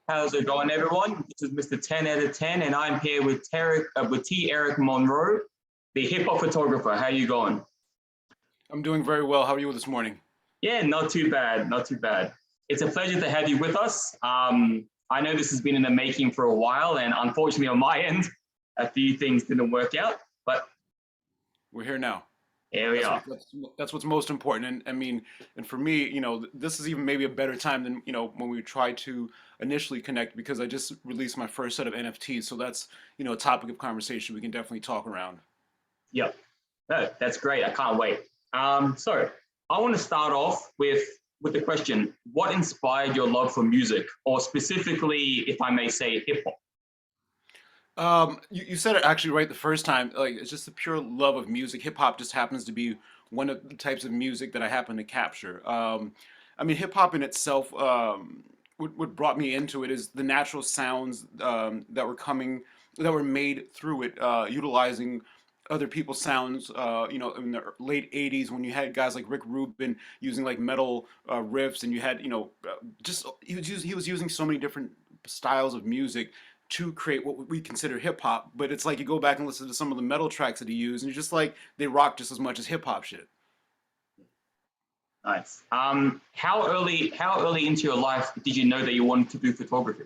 How's it going, everyone? This is Mr. 10 out of 10, and I'm here with T. Eric Monroe, the hip hop photographer. How you going? I'm doing very well. How are you this morning? Yeah, not too bad, not too bad. It's a pleasure to have you with us. I know this has been in the making for a while, and unfortunately, on my end, a few things didn't work out, but We're here now. here we That's what are. that's what's most important. And I mean, and for me, this is even maybe a better time than when we tried to initially connect because I just released my first set of NFTs. So that's a topic of conversation we can definitely talk around. Yep. No, that's great. I can't wait. So I want to start off with the question: what inspired your love for music, or specifically, if I may say, hip hop? You said it actually right the first time. Like it's just the pure love of music. Hip hop just happens to be one of the types of music that I happen to capture. I mean, hip hop in itself, what brought me into it is the natural sounds that were made through it, utilizing other people's sounds. In the late '80s when you had guys like Rick Rubin using like metal riffs, and you had just he was using so many different styles of music to create what we consider hip hop. But it's like you go back and listen to some of the metal tracks that he used, and you're just like they rock just as much as hip hop shit. Nice. How early into your life did you know that you wanted to do photography?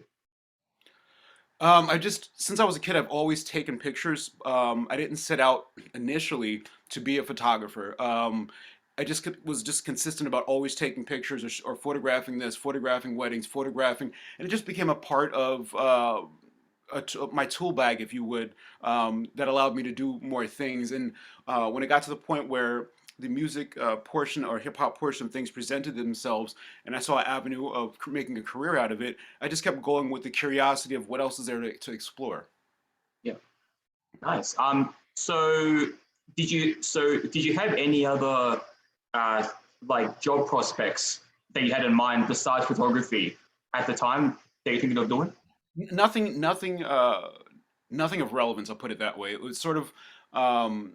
I just since I was a kid, I've always taken pictures. I didn't set out initially to be a photographer. I just was just consistent about always taking pictures or photographing this, photographing weddings, photographing, and it just became a part of my tool bag, if you would, that allowed me to do more things. And when it got to the point where the music portion or hip hop portion of things presented themselves, and I saw an avenue of making a career out of it, I just kept going with the curiosity of what else is there to explore. Yeah. Nice. Did you have any other uh, like job prospects that you had in mind besides photography at the time that you're thinking of doing? Nothing, nothing of relevance. I'll put it that way. It was sort of um,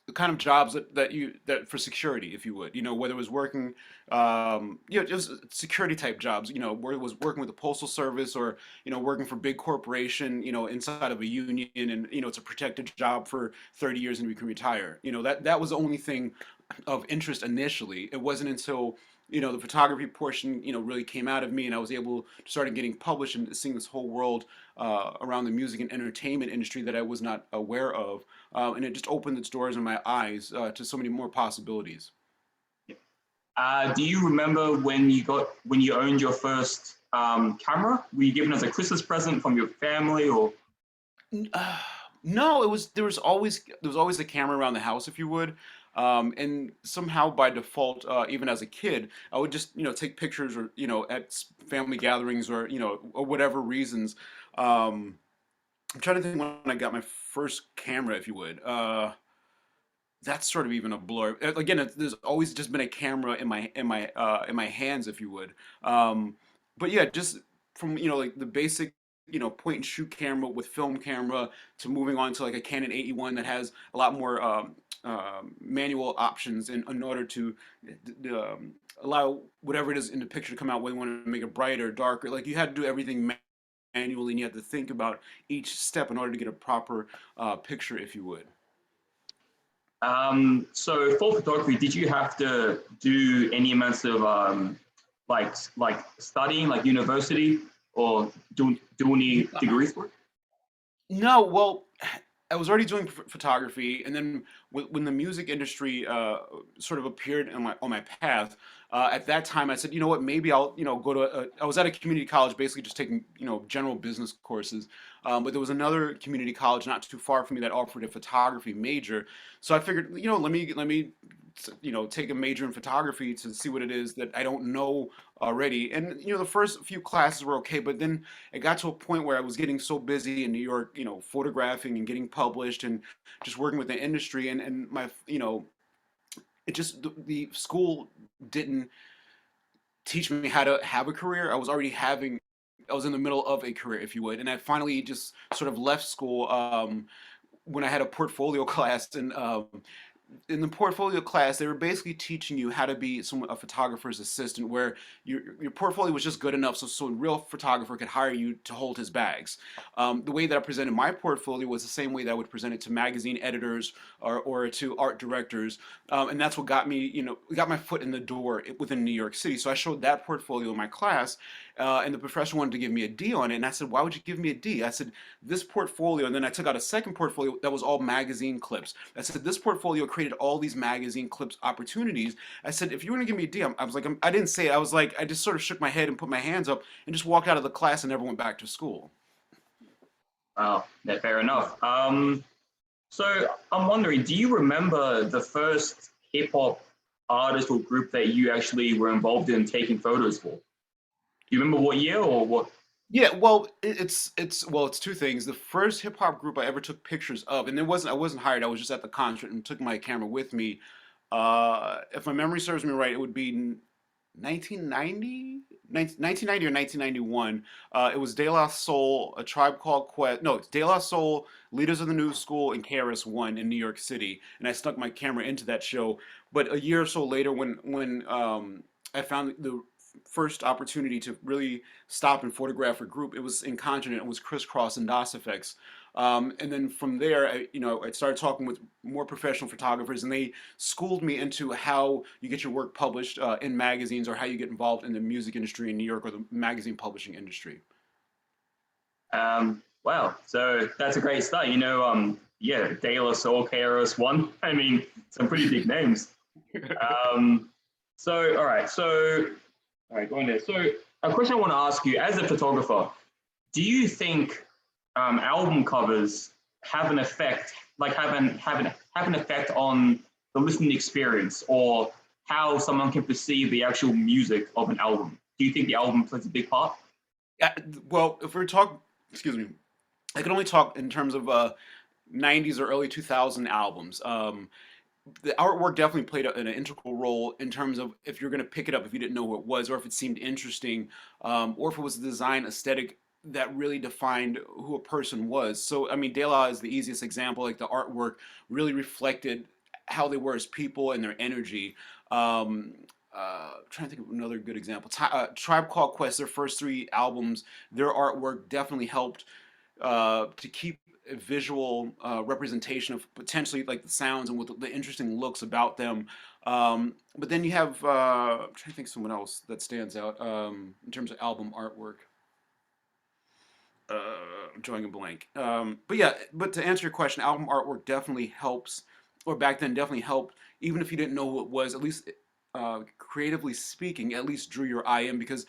the kind of jobs that for security, if you would, whether it was working, just security type jobs, where it was working with the postal service or working for big corporation, inside of a union, and it's a protected job for 30 years and you can retire. That was the only thing of interest initially. It wasn't until the photography portion really came out of me, and I was able to start getting published and seeing this whole world around the music and entertainment industry that I was not aware of, and it just opened its doors in my eyes to so many more possibilities. Do you remember when you owned your first camera? Were you given as a Christmas present from your family, or? No, it was there was always a camera around the house, if you would, and somehow by default, even as a kid, I would just take pictures or at family gatherings or or whatever reasons. Um, I'm trying to think when I got my first camera, if you would. That's sort of even a blur. Again, there's always just been a camera in my hands, if you would. Um, but yeah, just from like the basic point and shoot camera with film camera to moving on to like a Canon 81 that has a lot more manual options in order to allow whatever it is in the picture to come out whether you want to make it brighter, darker. Like you had to do everything manually, and you had to think about each step in order to get a proper picture, if you would. So for photography, did you have to do any amounts of like studying, like university, or do any degrees for it? No, well, I was already doing photography, and then when the music industry sort of appeared on my path, at that time I said, you know what, maybe I'll go to. I was at a community college, basically just taking general business courses, but there was another community college not too far from me that offered a photography major. So I figured, let me take a major in photography to see what it is that I don't know already. And the first few classes were okay, but then it got to a point where I was getting so busy in New York, photographing and getting published and just working with the industry, and my it just the school didn't teach me how to have a career. I was in the middle of a career, if you would, and I finally just sort of left school when I had a portfolio class, and in the portfolio class, they were basically teaching you how to be a photographer's assistant, where your portfolio was just good enough so a real photographer could hire you to hold his bags. The way that I presented my portfolio was the same way that I would present it to magazine editors or to art directors, and that's what got me, got my foot in the door within New York City. So I showed that portfolio in my class, and the professor wanted to give me a D on it, and I said, "Why would you give me a D?" I said, "This portfolio," and then I took out a second portfolio that was all magazine clips. I said, "This portfolio created all these magazine clips opportunities." I said, "If you want to give me a D," I was like, I didn't say it. I was like, I just sort of shook my head and put my hands up and just walked out of the class and never went back to school. Wow, yeah, fair enough. So I'm wondering, do you remember the first hip hop artist or group that you actually were involved in taking photos for? Do you remember what year or what? Yeah, well, it's two things. The first hip hop group I ever took pictures of, and I wasn't hired. I was just at the concert and took my camera with me. If my memory serves me right, it would be 1990, 1990 or 1991. It was De La Soul, A Tribe Called Quest. No, it's De La Soul, Leaders of the New School, and KRS-One in New York City. And I snuck my camera into that show. But a year or so later, when I found the first opportunity to really stop and photograph a group, it was incontinent. It was Crisscross and DOS Effects. And then from there, I started talking with more professional photographers, and they schooled me into how you get your work published in magazines, or how you get involved in the music industry in New York, or the magazine publishing industry. Wow, so that's a great start. Yeah, De La Soul, KRS-One. I mean, some pretty big names. Um, all right, going there. So, a question I want to ask you, as a photographer, do you think album covers have an effect, like have an effect on the listening experience, or how someone can perceive the actual music of an album? Do you think the album plays a big part? Yeah, well, if we're talking, excuse me, I can only talk in terms of 90s or early 2000 albums. The artwork definitely played an integral role in terms of if you're going to pick it up if you didn't know who it was, or if it seemed interesting, or if it was a design aesthetic that really defined who a person was. So, I mean, De La is the easiest example. Like, the artwork really reflected how they were as people and their energy. Trying to think of another good example. Tribe Called Quest, their first three albums, their artwork definitely helped to keep a visual representation of potentially like the sounds and what the interesting looks about them. But then you have, I'm trying to think of someone else that stands out in terms of album artwork. I'm drawing a blank. But yeah, but to answer your question, album artwork definitely helps, or back then definitely helped, even if you didn't know who it was, at least creatively speaking, at least drew your eye in. Because,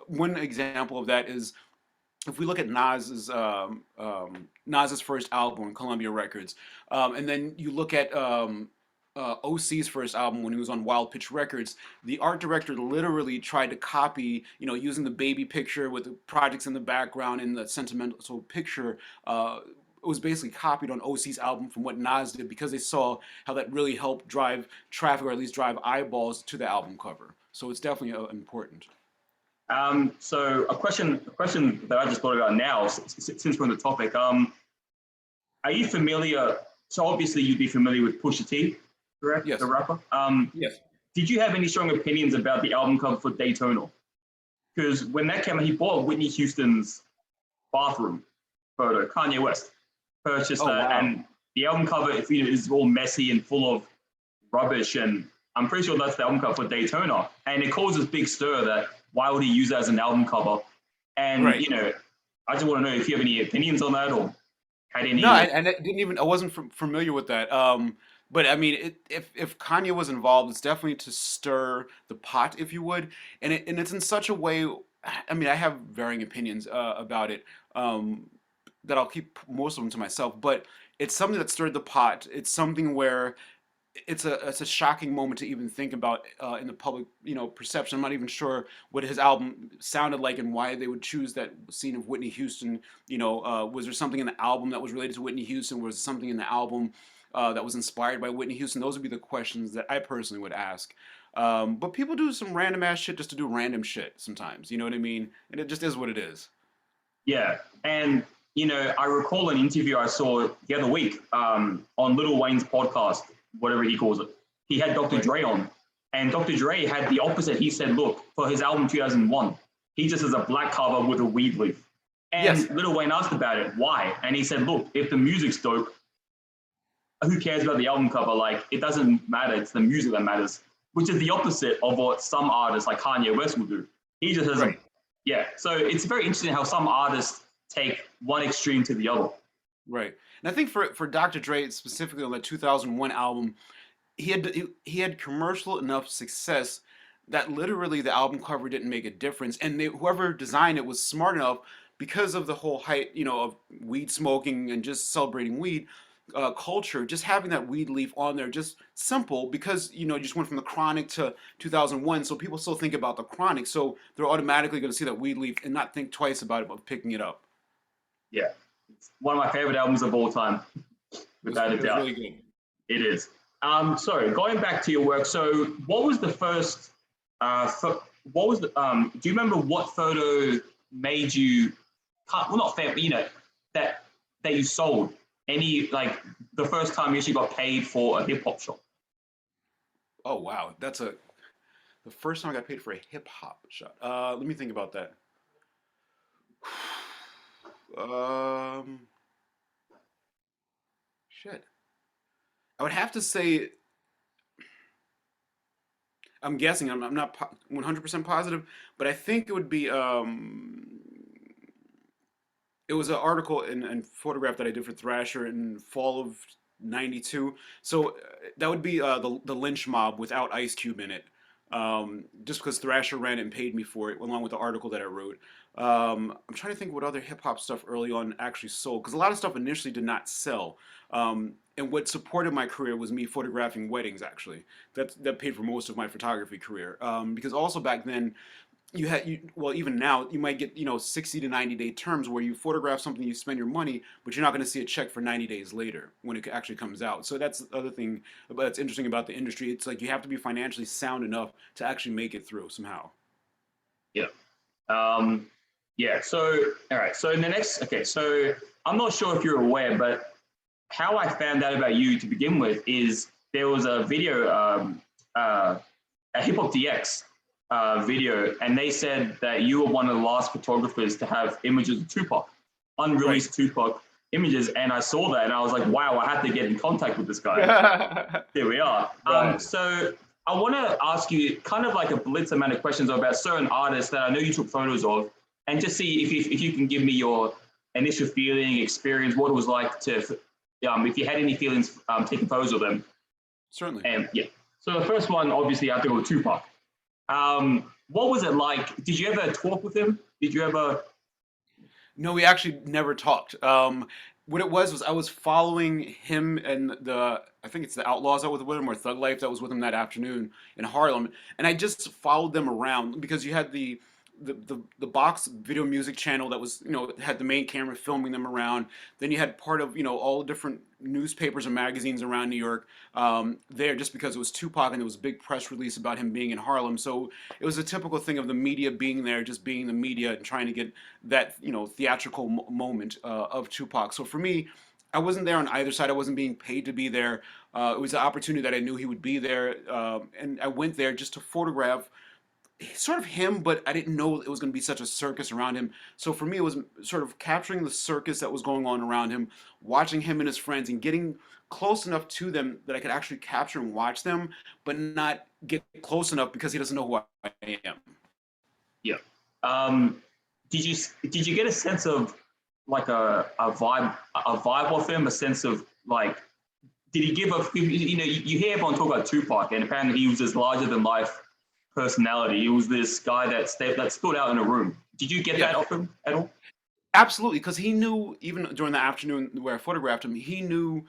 one example of that is, if we look at Nas's first album on Columbia Records, and then you look at OC's first album when he was on Wild Pitch Records, the art director literally tried to copy, using the baby picture with the projects in the background and the sentimental picture. It was basically copied on OC's album from what Nas did, because they saw how that really helped drive traffic, or at least drive eyeballs to the album cover. So it's definitely important. So a question that I just thought about now, since we're on the topic, are you familiar? So obviously you'd be familiar with Pusha T, correct? Yes. The rapper. Yes. Did you have any strong opinions about the album cover for Daytona? Because when that came out, he bought Whitney Houston's bathroom photo. Kanye West purchased Oh, that, wow. and the album cover, if you know, is all messy and full of rubbish, and I'm pretty sure that's the album cover for Daytona, and it causes big stir that why would he use that as an album cover? And Right. I just want to know if you have any opinions on that or had No, any. and I didn't even, I wasn't familiar with that. But I mean, if Kanye was involved, it's definitely to stir the pot, if you would, and it's in such a way. I mean, I have varying opinions about it. That I'll keep most of them to myself. But it's something that stirred the pot. It's something where it's a shocking moment to even think about in the public, perception. I'm not even sure what his album sounded like and why they would choose that scene of Whitney Houston. Was there something in the album that was related to Whitney Houston? Was there something in the album that was inspired by Whitney Houston? Those would be the questions that I personally would ask. But people do some random ass shit just to do random shit sometimes. You know what I mean? And it just is what it is. Yeah, and I recall an interview I saw the other week on Lil Wayne's podcast, whatever he calls it. He had Dr. Right. Dre on, and Dr. Dre had the opposite. He said, look, for his album 2001, he just has a black cover with a weed leaf. And Yes. Lil Wayne asked about it, why? And he said, look, if the music's dope, who cares about the album cover? Like, it doesn't matter. It's the music that matters, which is the opposite of what some artists like Kanye West will do. He just has Right. yeah. So it's very interesting how some artists take one extreme to the other. Right. And I think for Dr. Dre specifically on the 2001 album, he had commercial enough success that literally the album cover didn't make a difference, and whoever designed it was smart enough because of the whole hype, of weed smoking and just celebrating weed culture. Just having that weed leaf on there, just simple because you just went from the Chronic to 2001, so people still think about the Chronic, so they're automatically going to see that weed leaf and not think twice about it, but picking it up. Yeah. It's one of my favorite albums of all time, without a It was doubt. really good. It is. So going back to your work, so what was the first, what was the, do you remember what photo made you, well, not fair, but that you sold? Any, like, the first time you actually got paid for a hip hop shop? Oh wow, the first time I got paid for a hip hop shot. Let me think about that. Um, shit. I would have to say, I'm guessing, I'm not 100% positive, but I think it would be, it was an article and photograph that I did for Thrasher in fall of '92. So that would be the Lynch Mob without Ice Cube in it. Just because Thrasher ran it and paid me for it, along with the article that I wrote. I'm trying to think what other hip hop stuff early on actually sold, because a lot of stuff initially did not sell. And what supported my career was me photographing weddings. Actually, that paid for most of my photography career. Because also back then, well, even now you might get 60 to 90-day terms where you photograph something, you spend your money, but you're not going to see a check for 90 days later when it actually comes out. So that's the other thing that's interesting about the industry. It's like you have to be financially sound enough to actually make it through somehow. Yeah. Yeah. So, all right. So in the next, okay. So I'm not sure if you're aware, but how I found out about you to begin with is there was a video, a Hip Hop DX video, and they said that you were one of the last photographers to have images of Tupac, unreleased Tupac images. And I saw that and I was like, wow, I have to get in contact with this guy. Here we are. Right. So I want to ask you kind of like a blitz amount of questions about certain artists that I know you took photos of, and just see if you can give me your initial feeling, experience, what it was like to, if you had any feelings taking photos of them. Certainly. And yeah, so the first one, obviously, I have to go with Tupac. What was it like? Did you ever talk with him? Did you ever? No, we actually never talked. What it was I was following him and I think it's the Outlaws that was with him, or Thug Life that was with him that afternoon in Harlem, and I just followed them around because you had the box video music channel that was had the main camera filming them around. Then you had part of all the different newspapers and magazines around New York there, just because it was Tupac and there was a big press release about him being in Harlem. So it was a typical thing of the media being there, just being the media and trying to get that theatrical moment of Tupac. So for me, I wasn't there on either side. I wasn't being paid to be there. It was an opportunity that I knew he would be there, and I went there just to photograph sort of him, but I didn't know it was going to be such a circus around him. So for me, it was sort of capturing the circus that was going on around him, watching him and his friends, and getting close enough to them that I could actually capture and watch them, but not get close enough because he doesn't know who I am. Yeah. Did you get a sense of like a vibe of him, a sense of like, did he give a, you hear everyone talk about Tupac, and apparently he was this larger than life personality. He was this guy that stood out in a room. Did you get that off him at all? Absolutely, because he knew, even during the afternoon where I photographed him, he knew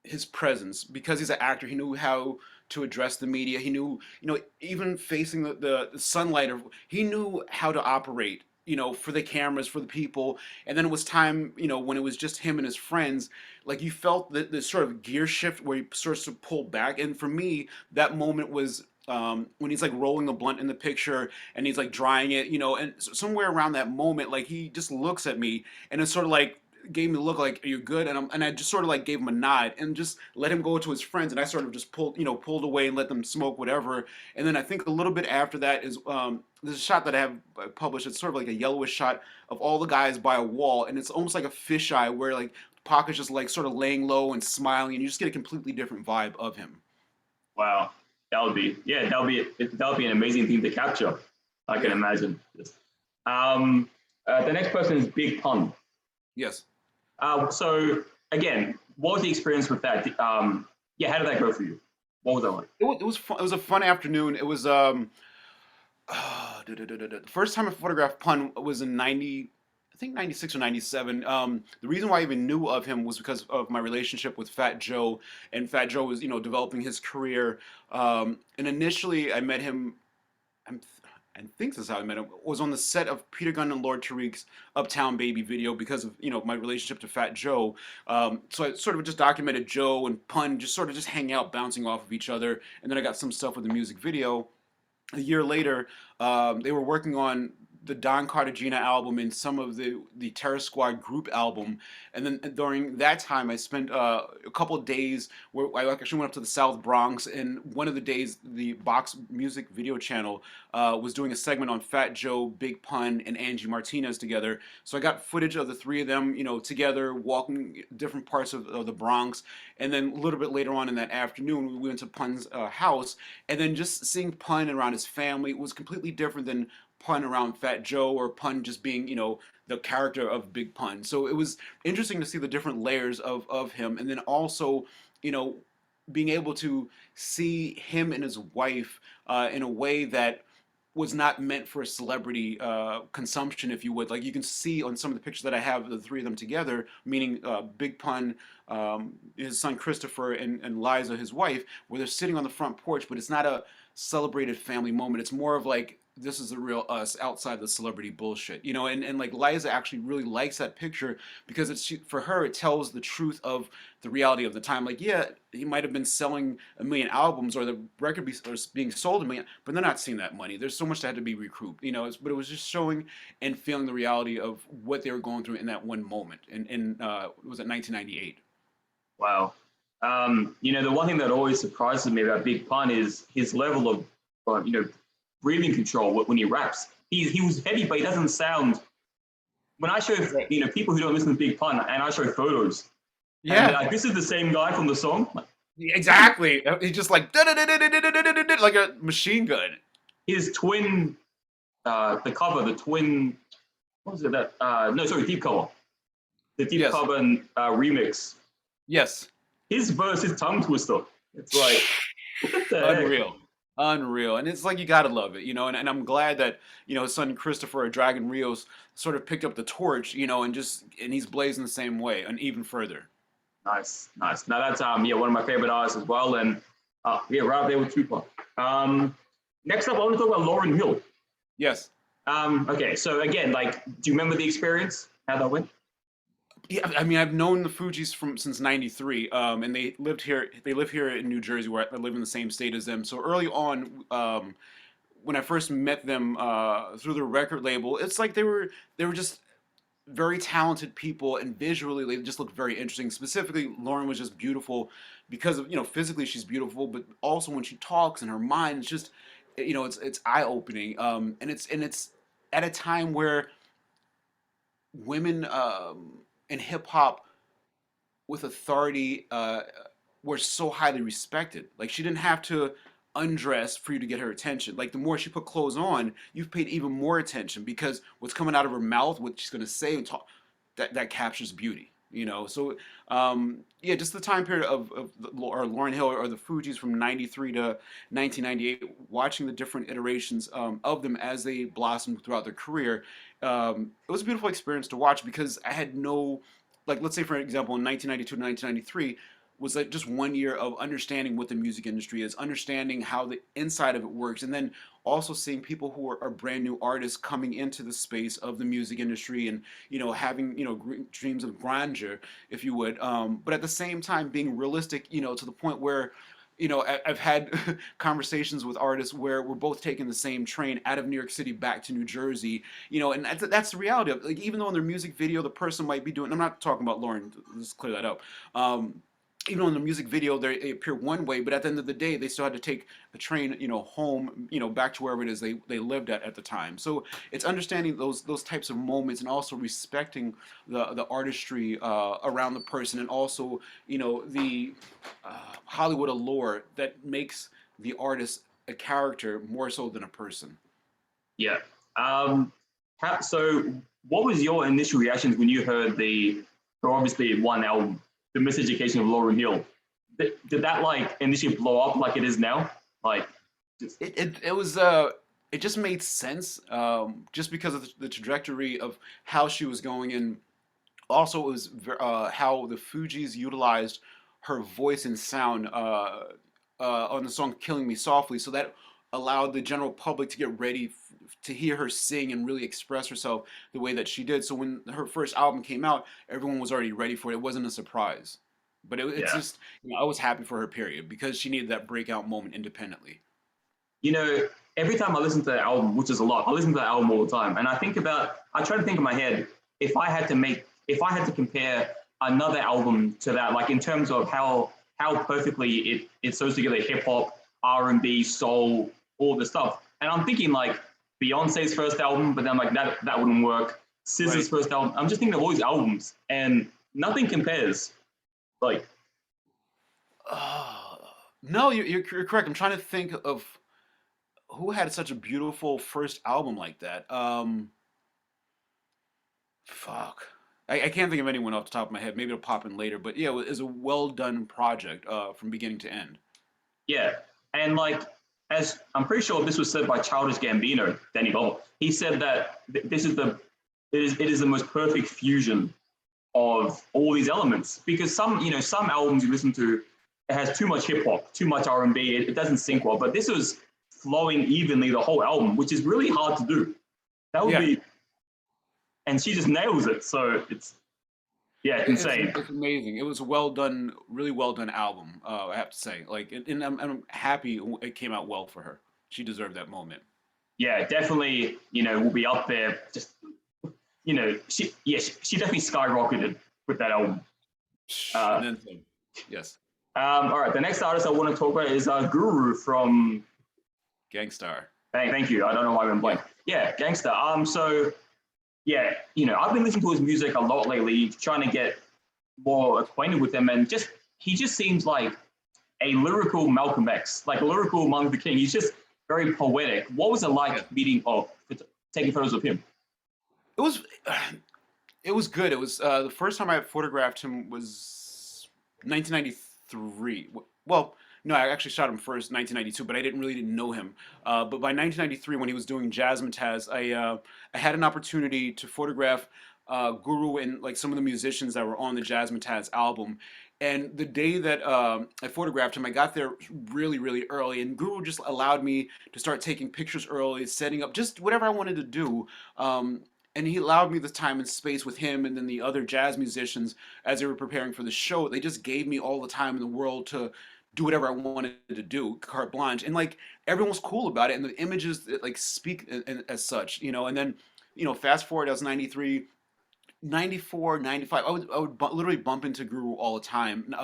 his presence because he's an actor. He knew how to address the media. He knew, even facing the sunlight, he knew how to operate, for the cameras, for the people. And then it was time, when it was just him and his friends, like you felt the sort of gear shift where he starts to pull back. And for me, that moment was when he's like rolling the blunt in the picture and he's like drying it, and somewhere around that moment, like he just looks at me and it's sort of like gave me the look like, "Are you good?" And I just sort of like gave him a nod and just let him go to his friends, and I sort of just pulled away and let them smoke whatever. And then I think a little bit after that is there's a shot that I have published. It's sort of like a yellowish shot of all the guys by a wall, and it's almost like a fisheye where like Pac is just like sort of laying low and smiling, and you just get a completely different vibe of him. Wow, that would be an amazing thing to capture. I can Yeah. imagine. The next person is Big Pun. Yes. So again, what was the experience with that? Yeah, how did that go for you? What was that like? It was fun. It was a fun afternoon. It was the first time I photographed Pun was in 90, I think 96 or 97. The reason why I even knew of him was because of my relationship with Fat Joe, and Fat Joe was developing his career. And initially I met him. I'm, I think this is how I met him. Was on the set of Peter Gunn and Lord Tariq's Uptown Baby video because of my relationship to Fat Joe. So I sort of just documented Joe and Pun just sort of just hang out, bouncing off of each other, and then I got some stuff with the music video. A year later, they were working on the Don Cartagena album and some of the Terror Squad group album, and then during that time, I spent a couple of days where I actually went up to the South Bronx, and one of the days, the Box Music Video Channel was doing a segment on Fat Joe, Big Pun, and Angie Martinez together. So I got footage of the three of them, together walking different parts of the Bronx, and then a little bit later on in that afternoon, we went to Pun's house, and then just seeing Pun around his family was completely different than Pun around Fat Joe or Pun just being, the character of Big Pun. So it was interesting to see the different layers of him. And then also, you know, being able to see him and his wife in a way that was not meant for a celebrity consumption, if you would. Like you can see on some of the pictures that I have of the three of them together, meaning Big Pun, his son Christopher, and Liza, his wife, where they're sitting on the front porch, but it's not a celebrated family moment. It's more of like, this is the real us outside the celebrity bullshit, and like Liza actually really likes that picture because for her, it tells the truth of the reality of the time. Like, yeah, he might have been selling a million albums or the or being sold a million, but they're not seeing that money. There's so much that had to be recouped, but it was just showing and feeling the reality of what they were going through in that one moment. And was it 1998? Wow. The one thing that always surprises me about Big Pun is his level of, breathing control when he raps. He was heavy, but he doesn't sound. When I show people who don't listen to Big Pun, and I show photos, and Yeah, like, this is the same guy from the song. Like, exactly. He's just like like a machine gun. his twin, the cover, the twin. What was it? That no, sorry, deep cover, the deep Yes, cover remix. yes. His verse, his tongue twister. It's like, what the heck? Unreal. Unreal. And it's like you gotta love it, and I'm glad that, his son Christopher or Dragon Rios sort of picked up the torch, and he's blazing the same way and even further. Nice, nice. Now that's one of my favorite artists as well, and right up there with Tupac. Next up, I want to talk about Lauryn Hill. Yes. Okay, so again, like, do you remember the experience? How that went? Yeah, I mean, I've known the Fugees since '93, and they lived here. They live here in New Jersey, where I live in the same state as them. So early on, when I first met them through the record label, it's like they were just very talented people, and visually they just looked very interesting. Specifically, Lauren was just beautiful because of physically she's beautiful, but also when she talks and her mind, it's just it's eye opening. And it's at a time where women in hip hop with authority were so highly respected. Like she didn't have to undress for you to get her attention. Like the more she put clothes on, you've paid even more attention because what's coming out of her mouth, what she's gonna say and talk, that captures beauty. So yeah, just the time period of or Lauryn Hill or the Fugees from '93 to 1998, watching the different iterations of them as they blossomed throughout their career, it was a beautiful experience to watch because I had no, like, let's say for example, in 1992 to 1993 was like just 1 year of understanding what the music industry is, understanding how the inside of it works, and then also seeing people who are brand new artists coming into the space of the music industry and having dreams of grandeur, if you would, but at the same time being realistic, to the point where I've had conversations with artists where we're both taking the same train out of New York City back to New Jersey, and that's the reality of, like, even though in their music video the person might be doing, I'm not talking about Lauren, let's clear that up. Even though in the music video they appear one way, but at the end of the day they still had to take a train, home, back to wherever it is they lived at the time. So it's understanding those types of moments, and also respecting the artistry around the person, and also the Hollywood allure that makes the artist a character more so than a person. Yeah. So what was your initial reactions when you heard the, or obviously one album, The Miseducation of Lauryn Hill? Did that like initially blow up like it is now? Like, just, It just made sense, just because of the trajectory of how she was going, and also it was how the Fugees utilized her voice and sound on the song "Killing Me Softly," so that allowed the general public to get ready to hear her sing and really express herself the way that she did. So when her first album came out, everyone was already ready for it. It wasn't a surprise, but it's yeah. just, I was happy for her, period, because she needed that breakout moment independently. You know, every time I listen to the album, which is a lot, I listen to the album all the time, and I try to think in my head, if I had to compare another album to that, like in terms of how perfectly it sews together hip hop, R&B, soul, all the stuff. And I'm thinking like Beyonce's first album, but then I'm like that wouldn't work. SZA's Right. first album. I'm just thinking of all these albums, and nothing compares. Like, Uh, no, you're correct. I'm trying to think of who had such a beautiful first album like that. Fuck. I can't think of anyone off the top of my head. Maybe it'll pop in later. But yeah, it was a well done project from beginning to end. yeah, and like as I'm pretty sure this was said by Childish Gambino, Danny Bubble. He said that this is it is the most perfect fusion of all these elements, because some albums you listen to, it has too much hip hop, too much R&B, it doesn't sync well. But this was flowing evenly the whole album, which is really hard to do. That would Yeah, be, and she just nails it. So it's, yeah, insane. it's amazing. It was a well done, really well done album. I have to say, like, and I'm happy it came out well for her. She deserved that moment. Yeah, definitely. Will be up there. Just she definitely skyrocketed with that album. And Uh, then some. Yes, all right, the next artist I want to talk about is Guru from. Gangstar. Thank you. I don't know why I went Yeah. blank. Yeah, Gangster. So yeah, I've been listening to his music a lot lately, trying to get more acquainted with him, and he just seems like a lyrical Malcolm X, like a lyrical Martin Luther King. He's just very poetic. What was it Yeah. like meeting taking photos of him? It was it was good. It was the first time I photographed him was 1993. Well, no, I actually shot him first 1992, but I didn't know him. But by 1993, when he was doing Jazzmatazz, I had an opportunity to photograph Guru and like some of the musicians that were on the Jazzmatazz album. And the day that I photographed him, I got there really, really early, and Guru just allowed me to start taking pictures early, setting up just whatever I wanted to do. And he allowed me the time and space with him and then the other jazz musicians as they were preparing for the show. They just gave me all the time in the world to do whatever I wanted to do, carte blanche, and like everyone was cool about it, and the images like speak as such, and then fast forward, I was 93, 94, 95. I would literally bump into Guru all the time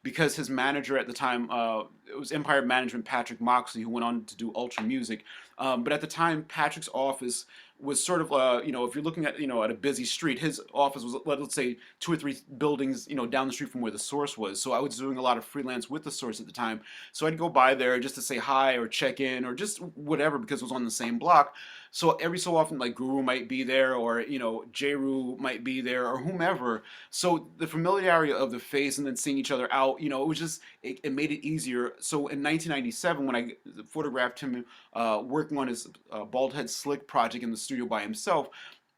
because his manager at the time, it was Empire Management, Patrick Moxley, who went on to do Ultra Music. But at the time, Patrick's office was sort of, if you're looking at, at a busy street, his office was, let's say, two or three buildings, down the street from where the source was. So I was doing a lot of freelance with the source at the time. So I'd go by there just to say hi or check in or just whatever because it was on the same block. So every so often, like Guru might be there, or Jeru might be there, or whomever. So the familiarity of the face and then seeing each other out, it was just it made it easier. So in 1997, when I photographed him working on his bald head slick project in the studio by himself,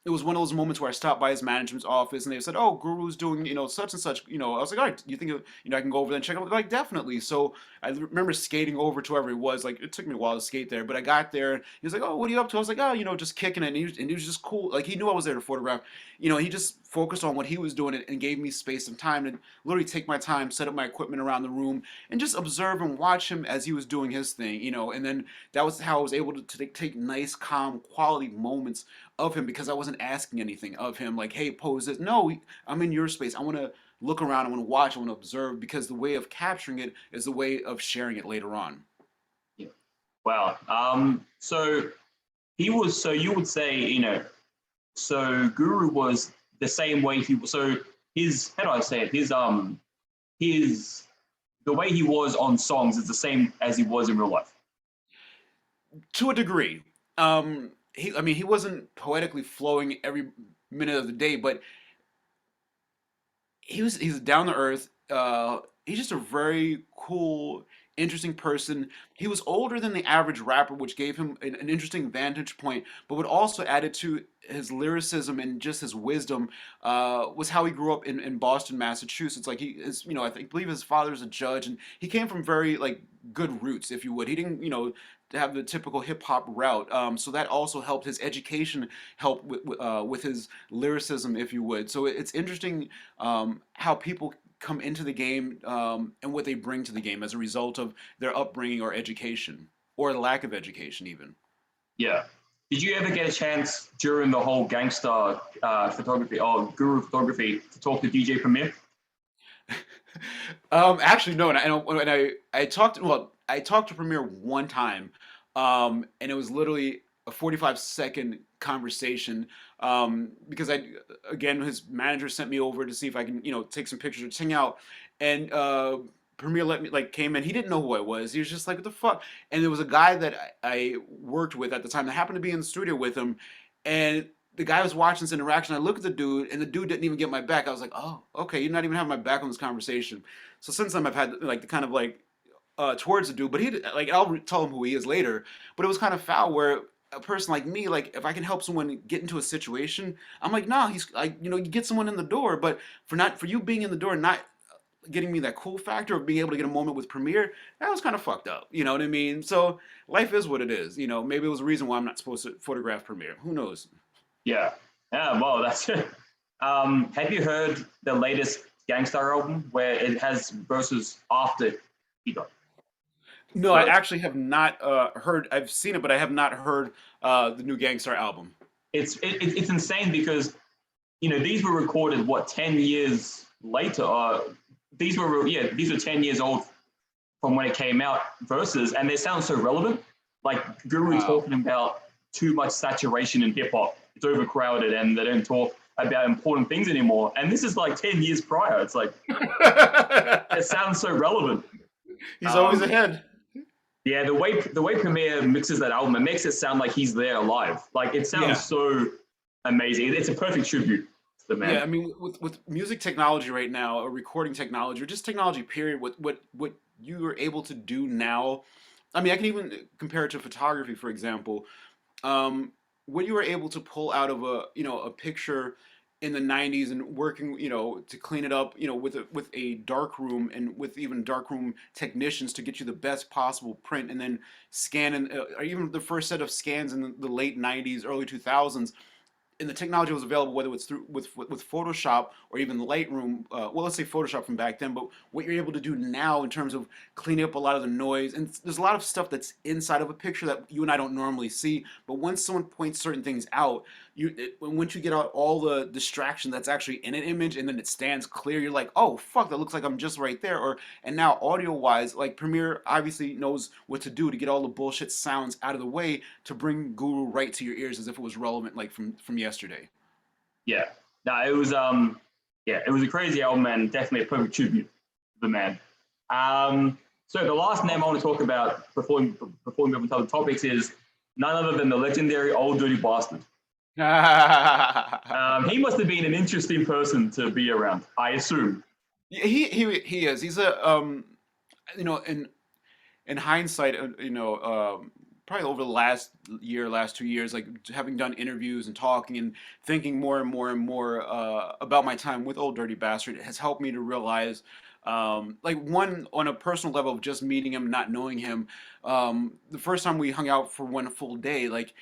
it was one of those moments where I stopped by his management's office and they said, "Oh, Guru's doing, such and such." I was like, "All right, you think, I can go over there and check out?" Like, definitely. So I remember skating over to wherever he was. Like, it took me a while to skate there, but I got there. He was like, "Oh, what are you up to?" I was like, "Oh, just kicking it." And he was just cool. Like, he knew I was there to photograph. He just focused on what he was doing and gave me space and time to literally take my time, set up my equipment around the room, and just observe and watch him as he was doing his thing. And then that was how I was able to take nice, calm, quality moments of him because I wasn't asking anything of him, like, "Hey, pose this." No, I'm in your space. I want to look around. I want to watch. I want to observe because the way of capturing it is the way of sharing it later on. Yeah. Wow. So he was. So you would say, so Guru was the same way he was. So his, how do I say it? His the way he was on songs is the same as he was in real life. To a degree. I mean, he wasn't poetically flowing every minute of the day, but he's down to earth. He's just a very cool, interesting person. He was older than the average rapper, which gave him an interesting vantage point. But what also added to his lyricism and just his wisdom was how he grew up in Boston, Massachusetts. Like, he is, believe his father's a judge, and he came from very like good roots, if you would. He didn't, have the typical hip hop route. So that also helped his education, help with his lyricism, if you would. So it's interesting how people come into the game and what they bring to the game as a result of their upbringing or education or lack of education, even. Yeah. Did you ever get a chance during the whole gangster photography or guru photography to talk to DJ Premier? Actually, no. And I don't. And I talked. Well, I talked to Premiere one time, and it was literally a 45-second conversation. Because again, his manager sent me over to see if I can, take some pictures or hang out, and Premiere let me like came in. He didn't know who I was. He was just like, "What the fuck?" And there was a guy that I worked with at the time that happened to be in the studio with him, and the guy was watching this interaction. I looked at the dude, and the dude didn't even get my back. I was like, "Oh, okay, you're not even having my back on this conversation." So since then, I've had like the kind of like towards the dude, but like I'll tell him who he is later. But it was kind of foul where a person like me, like if I can help someone get into a situation, I'm like, nah, he's like, you get someone in the door, but for you being in the door and not getting me that cool factor of being able to get a moment with Premiere, that was kind of fucked up. You know what I mean? So life is what it is. Maybe it was a reason why I'm not supposed to photograph Premiere. Who knows? Yeah. Yeah. Well, that's it. Have you heard the latest Gangstar album where it has verses after he died? No, I So actually have not heard. I've seen it, but I have not heard the new Gangstar album. it's insane because these were recorded what 10 years later. These were 10 years old from when it came out versus, and they sound so relevant. Like Guru Wow. talking about too much saturation in hip hop. It's overcrowded, and they don't talk about important things anymore. And this is like 10 years prior. It's like it sounds so relevant. He's always Um, ahead. yeah, the way Premier mixes that album, it makes it sound like he's there alive. Like it sounds Yeah. so amazing. It's a perfect tribute to the Yeah, man. I mean, with music technology right now, or recording technology, or just technology, period, what you are able to do now. I mean, I can even compare it to photography, for example. Um, what you were able to pull out of a picture in the 90s and working, to clean it up, with a dark room and with even dark room technicians to get you the best possible print, and then scanning, or even the first set of scans in the late 90s, early 2000s, and the technology was available, whether it's through with Photoshop or even Lightroom. Well, let's say Photoshop from back then, but what you're able to do now in terms of cleaning up a lot of the noise, and there's a lot of stuff that's inside of a picture that you and I don't normally see. But once someone points certain things out, once you get out all the distraction that's actually in an image, and then it stands clear, you're like, oh fuck, that looks like I'm just right there. And now audio wise, like Premiere obviously knows what to do to get all the bullshit sounds out of the way to bring Guru right to your ears as if it was relevant, like from yesterday. Yeah. No, it was a crazy album and definitely a perfect tribute to the man. So the last name I want to talk about before we move on to other topics is none other than the legendary Old Dirty Bastard. He must have been an interesting person to be around, I assume. He is. He's a in hindsight, probably over the last year, last 2 years, like having done interviews and talking and thinking more and more and more about my time with Old Dirty Bastard, has helped me to realize, like one on a personal level of just meeting him, not knowing him. The first time we hung out for one full day, like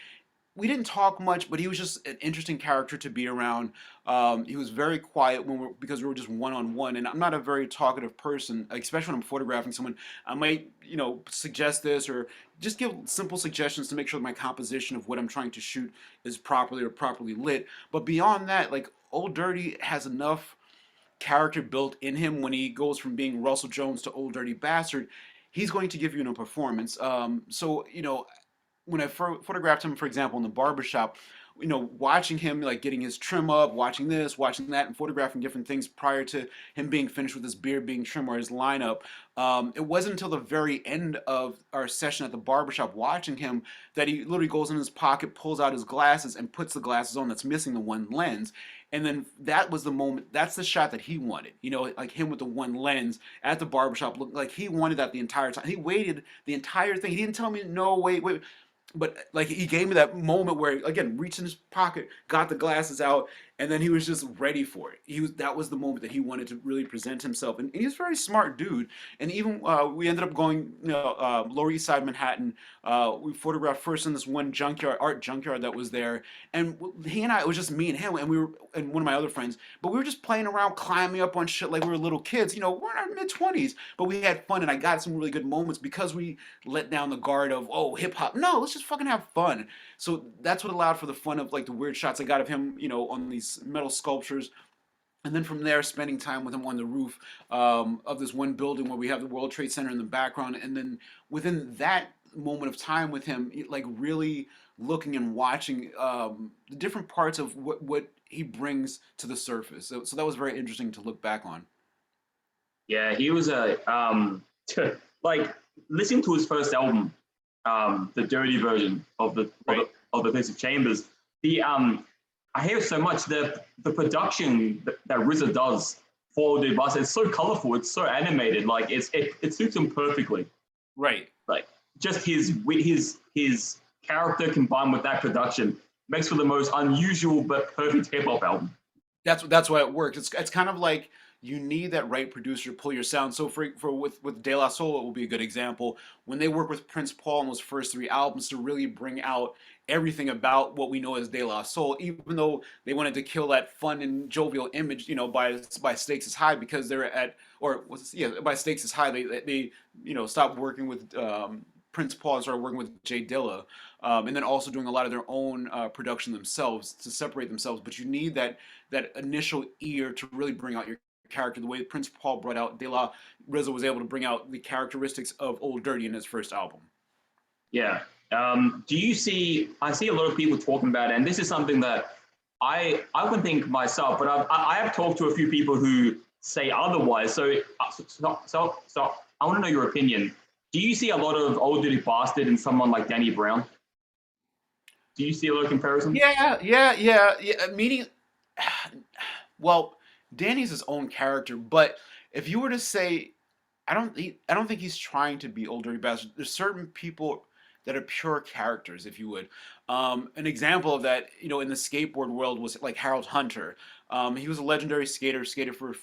we didn't talk much, but he was just an interesting character to be around. He was very quiet because we were just one on one, and I'm not a very talkative person, especially when I'm photographing someone. I might, suggest this or just give simple suggestions to make sure that my composition of what I'm trying to shoot is properly lit. But beyond that, like Old Dirty has enough character built in him when he goes from being Russell Jones to Old Dirty Bastard. He's going to give you a performance. So when I photographed him, for example, in the barbershop, watching him like getting his trim up, watching this, watching that, and photographing different things prior to him being finished with his beard being trimmed or his lineup. It wasn't until the very end of our session at the barbershop watching him that he literally goes in his pocket, pulls out his glasses, and puts the glasses on that's missing the one lens. And then that was the moment, that's the shot that he wanted. Like him with the one lens at the barbershop looked like he wanted that the entire time. He waited the entire thing. He didn't tell me, no, wait. But like he gave me that moment where again reached in his pocket, got the glasses out, and then he was just ready for it. That was the moment that he wanted to really present himself, and he's a very smart dude. And even we ended up going, Lower East Side Manhattan. We photographed first in this one art junkyard that was there, and he and I, it was just me and him, and one of my other friends, but we were just playing around, climbing up on shit like we were little kids. We're in our mid-20s, but we had fun, and I got some really good moments because we let down the guard of hip hop. No, let's just fucking have fun. So that's what allowed for the fun of like the weird shots I got of him, on these metal sculptures. And then from there, spending time with him on the roof of this one building where we have the World Trade Center in the background. And then within that moment of time with him, like really looking and watching the different parts of what he brings to the surface. So that was very interesting to look back on. Yeah, he was like listening to his first album, the dirty version of the Right. of the Place of Chambers. I hear so much the production that RZA does for the bus. It's so colorful. It's so animated. Like it suits him perfectly. Right. Like just his character combined with that production makes for the most unusual but perfect hip hop album. That's why it works. It's kind of like you need that right producer to pull your sound. So for with De La Soul, it will be a good example. When they work with Prince Paul on those first three albums to really bring out everything about what we know as De La Soul, even though they wanted to kill that fun and jovial image, by Stakes is High because they're at or was yeah by Stakes is High they stopped working with Prince Paul and started working with Jay Dilla, and then also doing a lot of their own production themselves to separate themselves. But you need that initial ear to really bring out your character. The way Prince Paul brought out De La, RZA was able to bring out the characteristics of Old Dirty in his first album. Yeah. Do you see? I see a lot of people talking about it, and this is something that I wouldn't think myself, but I have talked to a few people who say otherwise. So I want to know your opinion. Do you see a lot of Old Dirty Bastard in someone like Danny Brown? Do you see a lot of comparison? Yeah. Meaning, well, Danny's his own character, but if you were to say, I don't think he's trying to be Old Dirty Bastard. There's certain people that are pure characters, if you would. An example of that, in the skateboard world was like Harold Hunter. He was a legendary skated for,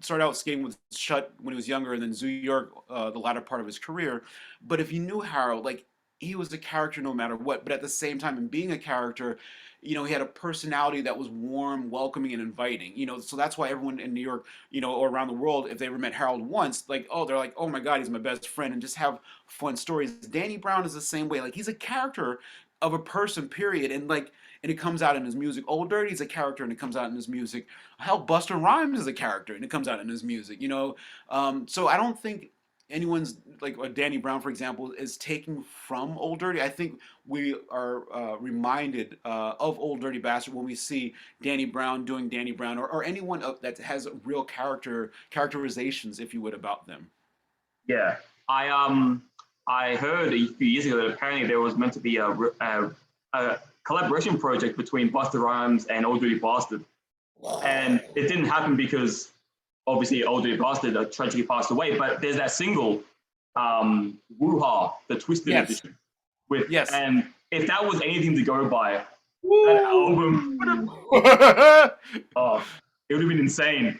started out skating with Shut when he was younger, and then Zoo York the latter part of his career. But if you knew Harold, like he was a character no matter what. But at the same time, in being a character, he had a personality that was warm, welcoming, and inviting. So that's why everyone in New York, or around the world, if they ever met Harold once, like, oh, they're like, oh my God, he's my best friend, and just have fun stories. Danny Brown is the same way. Like he's a character of a person, period, and it comes out in his music. Old Dirty's a character, and it comes out in his music. Hell, Busta Rhymes is a character, and it comes out in his music. So I don't think anyone's like Danny Brown, for example, is taking from Old Dirty. I think we are reminded of Old Dirty Bastard when we see Danny Brown doing Danny Brown, or anyone that has real characterizations, if you would, about them. Yeah, I heard a few years ago that apparently there was meant to be a collaboration project between Busta Rhymes and Old Dirty Bastard, and it didn't happen because obviously Old Dirty Bastard tragically passed away. But there's that single, Woo Ha, the Twisted Yes. edition. Yes. and if that was anything to go by, that album, Woo! oh, it would have been insane.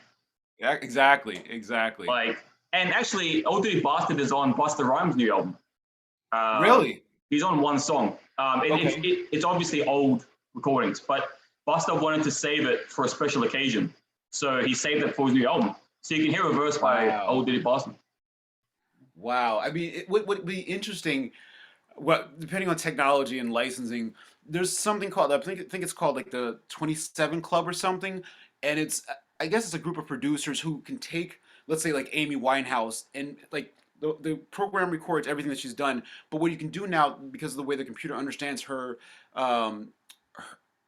Yeah, exactly, exactly. Like, and actually, Old Dirty Bastard is on Busta Rhymes' new album. Really? He's on one song. Okay. It's obviously old recordings, but Busta wanted to save it for a special occasion, so he saved it for his new album. So you can hear a verse by Wow. Old Dirty Bastard. Wow. I mean, it would be interesting. Well, depending on technology and licensing, there's something called I think it's called like the 27 Club or something, and it's I guess it's a group of producers who can take, let's say, like Amy Winehouse, and like the program records everything that she's done, but what you can do now, because of the way the computer understands um,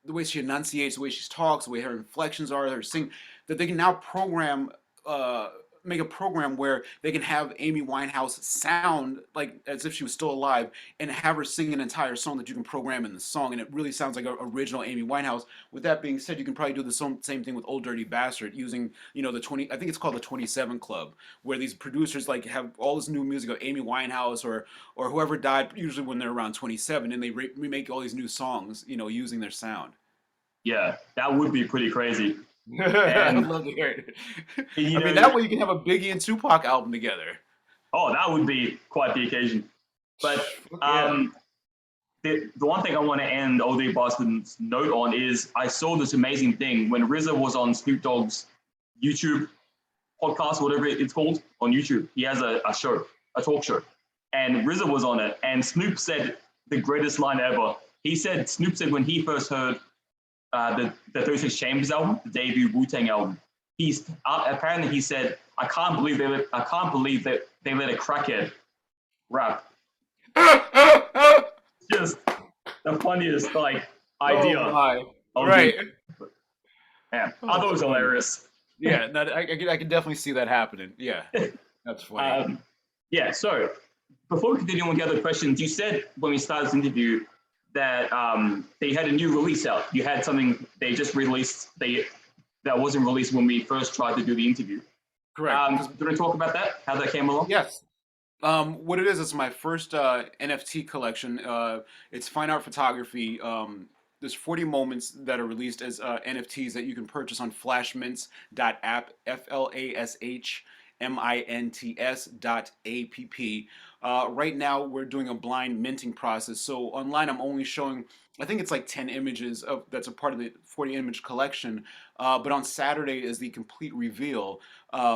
the way she enunciates, the way she talks, the way her inflections are, her sing, that they can now program, uh, make a program where they can have Amy Winehouse sound like as if she was still alive, and have her sing an entire song that you can program in the song, and it really sounds like a original Amy Winehouse. With that being said, you can probably do the same thing with Old Dirty Bastard using, the 20. I think it's called the 27 Club, where these producers like have all this new music of Amy Winehouse or whoever died, usually when they're around 27, and they remake all these new songs, using their sound. Yeah, that would be pretty crazy. I'd And love to hear it. you I mean, know, that way you can have a Biggie and Tupac album together. oh, that would be quite the occasion. But Yeah. the one thing I want to end Old Dirty Bastard's note on is I saw this amazing thing when RZA was on Snoop Dogg's YouTube podcast, whatever it's called, on YouTube. He has a show, a talk show, and RZA was on it, and Snoop said the greatest line ever. Snoop said when he first heard the 36 Chambers album, the debut Wu-Tang album, apparently he said, I can't believe that they let a crackhead rap. Just the funniest Oh idea my. of the Right. man. Oh, I thought it that's was funny. hilarious. Yeah, no, I can definitely see that happening. Yeah, that's funny. um, yeah, so before we continue on with the other questions, you said when we started this interview that they had a new release out. You had something they just released that wasn't released when we first tried to do the interview. Correct. Do Because you want to talk about that? How that came along? yes, what it is, it's my first NFT collection. It's fine art photography. There's 40 moments that are released as NFTs that you can purchase on flashmints.app, FLASHMINTS.app. Right now, we're doing a blind minting process. So online, I'm only showing, I think it's like 10 images that's a part of the 40 image collection. But on Saturday is the complete reveal.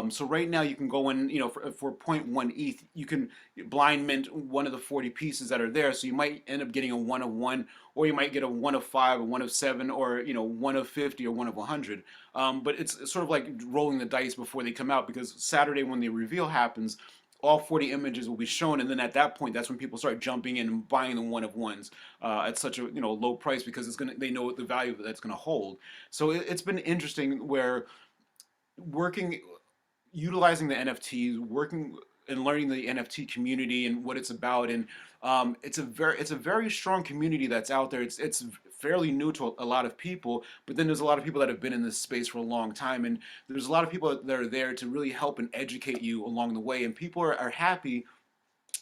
So right now you can go in, for zero point 0.1 ETH, you can blind mint one of the 40 pieces that are there. So you might end up getting a one of one, or you might get a one of five, a one of seven, or one of 50, or one of 100. But it's sort of like rolling the dice before they come out, because Saturday when the reveal happens, all 40 images will be shown, and then at that point, that's when people start jumping in and buying the one of ones at such a low price, because they know the value that's gonna hold. So it's been interesting where working utilizing the NFTs, working and learning the NFT community and what it's about, and it's a very strong community that's out there. It's fairly new to a lot of people, but then there's a lot of people that have been in this space for a long time, and there's a lot of people that are there to really help and educate you along the way, and people are happy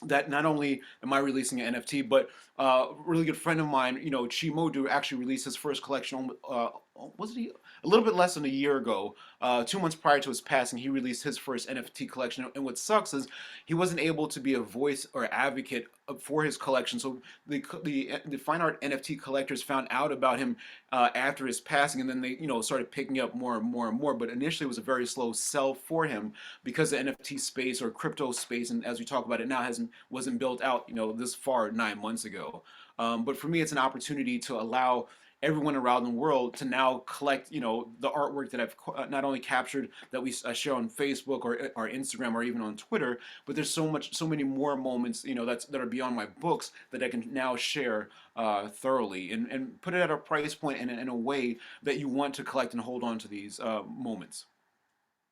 that not only am I releasing an NFT, but a really good friend of mine, Chimodu, actually released his first collection. Was it a little bit less than a year ago? 2 months prior to his passing, he released his first NFT collection. And what sucks is he wasn't able to be a voice or advocate for his collection. So the fine art NFT collectors found out about him after his passing, and then they started picking up more and more and more. But initially, it was a very slow sell for him, because the NFT space or crypto space, and as we talk about it now, wasn't built out this far 9 months ago. But for me, it's an opportunity to allow everyone around the world to now collect the artwork that I've not only captured, that we share on Facebook or Instagram or even on Twitter, but there's so many more moments that are beyond my books that I can now share thoroughly, and put it at a price point and in a way that you want to collect and hold on to these moments.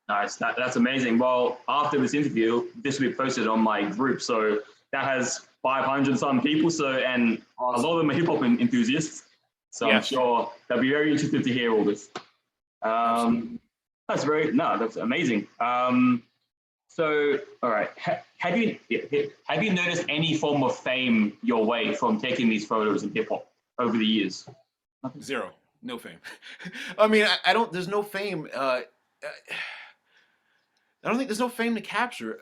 Nice. That's amazing. Well, after this interview, this will be posted on my group. So that has 500 some people. So, and a lot of them are hip hop enthusiasts. So I'm Yes, sure they'll be very interested to hear all this. absolutely. That's amazing. So, all right, have you noticed any form of fame your way from taking these photos in hip hop over the years? Nothing. Zero. No fame. I mean, I don't. There's no fame. I don't think there's no fame to capture.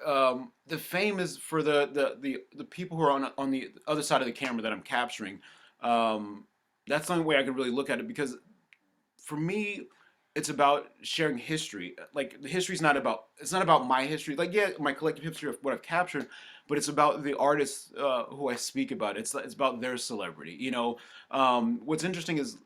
The fame is for the people who are on the other side of the camera that I'm capturing. Um, that's the only way I could really look at it because for me, it's about sharing history. Like the history's not about it's not about my history. Like yeah, my collective history of what I've captured, but it's about the artists who I speak about. It's about their celebrity. What's interesting is